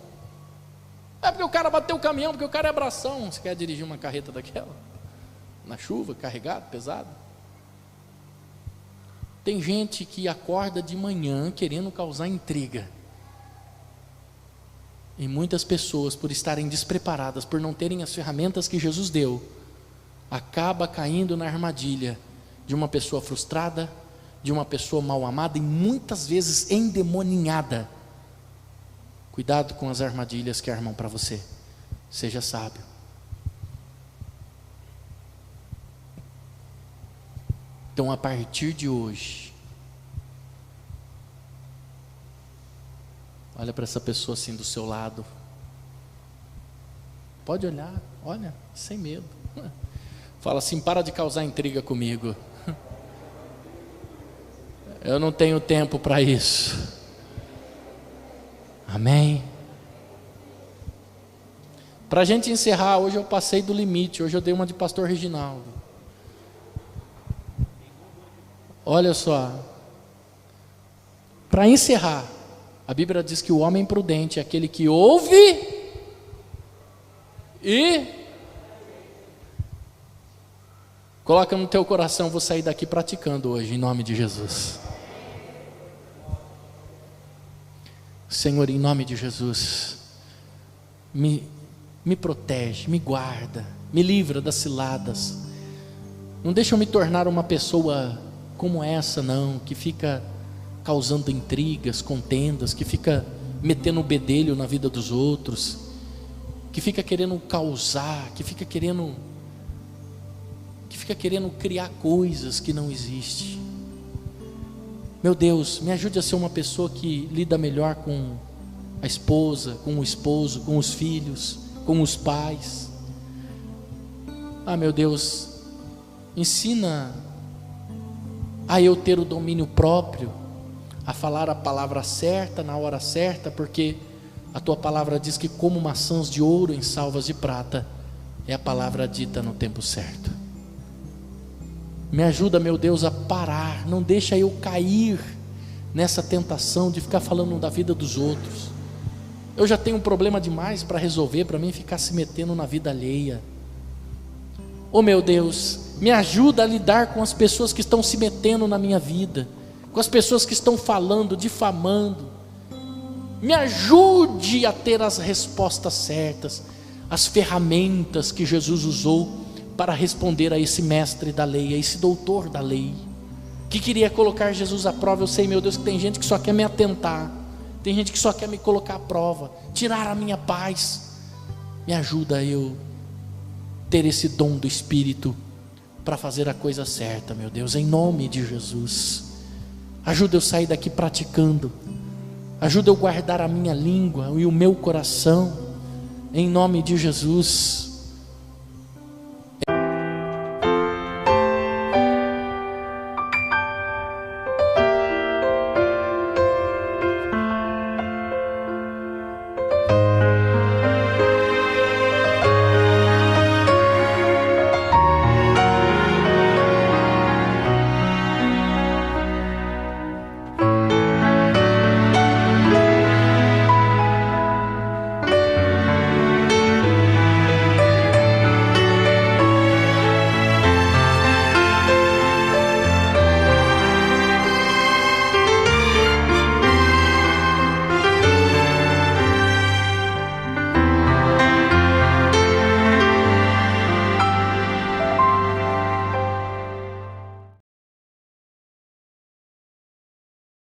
É porque o cara bateu o caminhão, porque o cara é abração. Você quer dirigir uma carreta daquela? Na chuva, carregado, pesado? Tem gente que acorda de manhã querendo causar intriga. E muitas pessoas, por estarem despreparadas, por não terem as ferramentas que Jesus deu, acaba caindo na armadilha de uma pessoa frustrada, de uma pessoa mal amada e muitas vezes endemoninhada. Cuidado com as armadilhas que armam para você. Seja sábio. Então, a partir de hoje, olha para essa pessoa assim do seu lado. Pode olhar, olha, sem medo. Fala assim: para de causar intriga comigo. Eu não tenho tempo para isso. Amém? Para a gente encerrar, hoje eu passei do limite. Hoje eu dei uma de pastor Reginaldo. Olha só. Para encerrar, a Bíblia diz que o homem prudente é aquele que ouve e coloca no teu coração: vou sair daqui praticando hoje, em nome de Jesus. Senhor, em nome de Jesus, me protege, me guarda, me livra das ciladas. Não deixa eu me tornar uma pessoa como essa, não, que fica causando intrigas, contendas, que fica metendo o bedelho na vida dos outros, que fica querendo causar, que fica querendo criar coisas que não existem. Meu Deus, me ajude a ser uma pessoa que lida melhor com a esposa, com o esposo, com os filhos, com os pais. Ah, meu Deus, ensina a eu ter o domínio próprio, a falar a palavra certa na hora certa, porque a tua palavra diz que como maçãs de ouro em salvas de prata, é a palavra dita no tempo certo. Me ajuda, meu Deus, a parar, não deixa eu cair nessa tentação de ficar falando da vida dos outros. Eu já tenho um problema demais para resolver, para mim ficar se metendo na vida alheia. Oh meu Deus, me ajuda a lidar com as pessoas que estão se metendo na minha vida, com as pessoas que estão falando, difamando. Me ajude a ter as respostas certas, as ferramentas que Jesus usou para responder a esse mestre da lei, a esse doutor da lei, que queria colocar Jesus à prova. Eu sei, meu Deus, que tem gente que só quer me atentar, tem gente que só quer me colocar à prova, tirar a minha paz. Me ajuda a eu ter esse dom do Espírito para fazer a coisa certa, meu Deus, em nome de Jesus. Ajuda eu sair daqui praticando, ajuda eu guardar a minha língua e o meu coração, em nome de Jesus.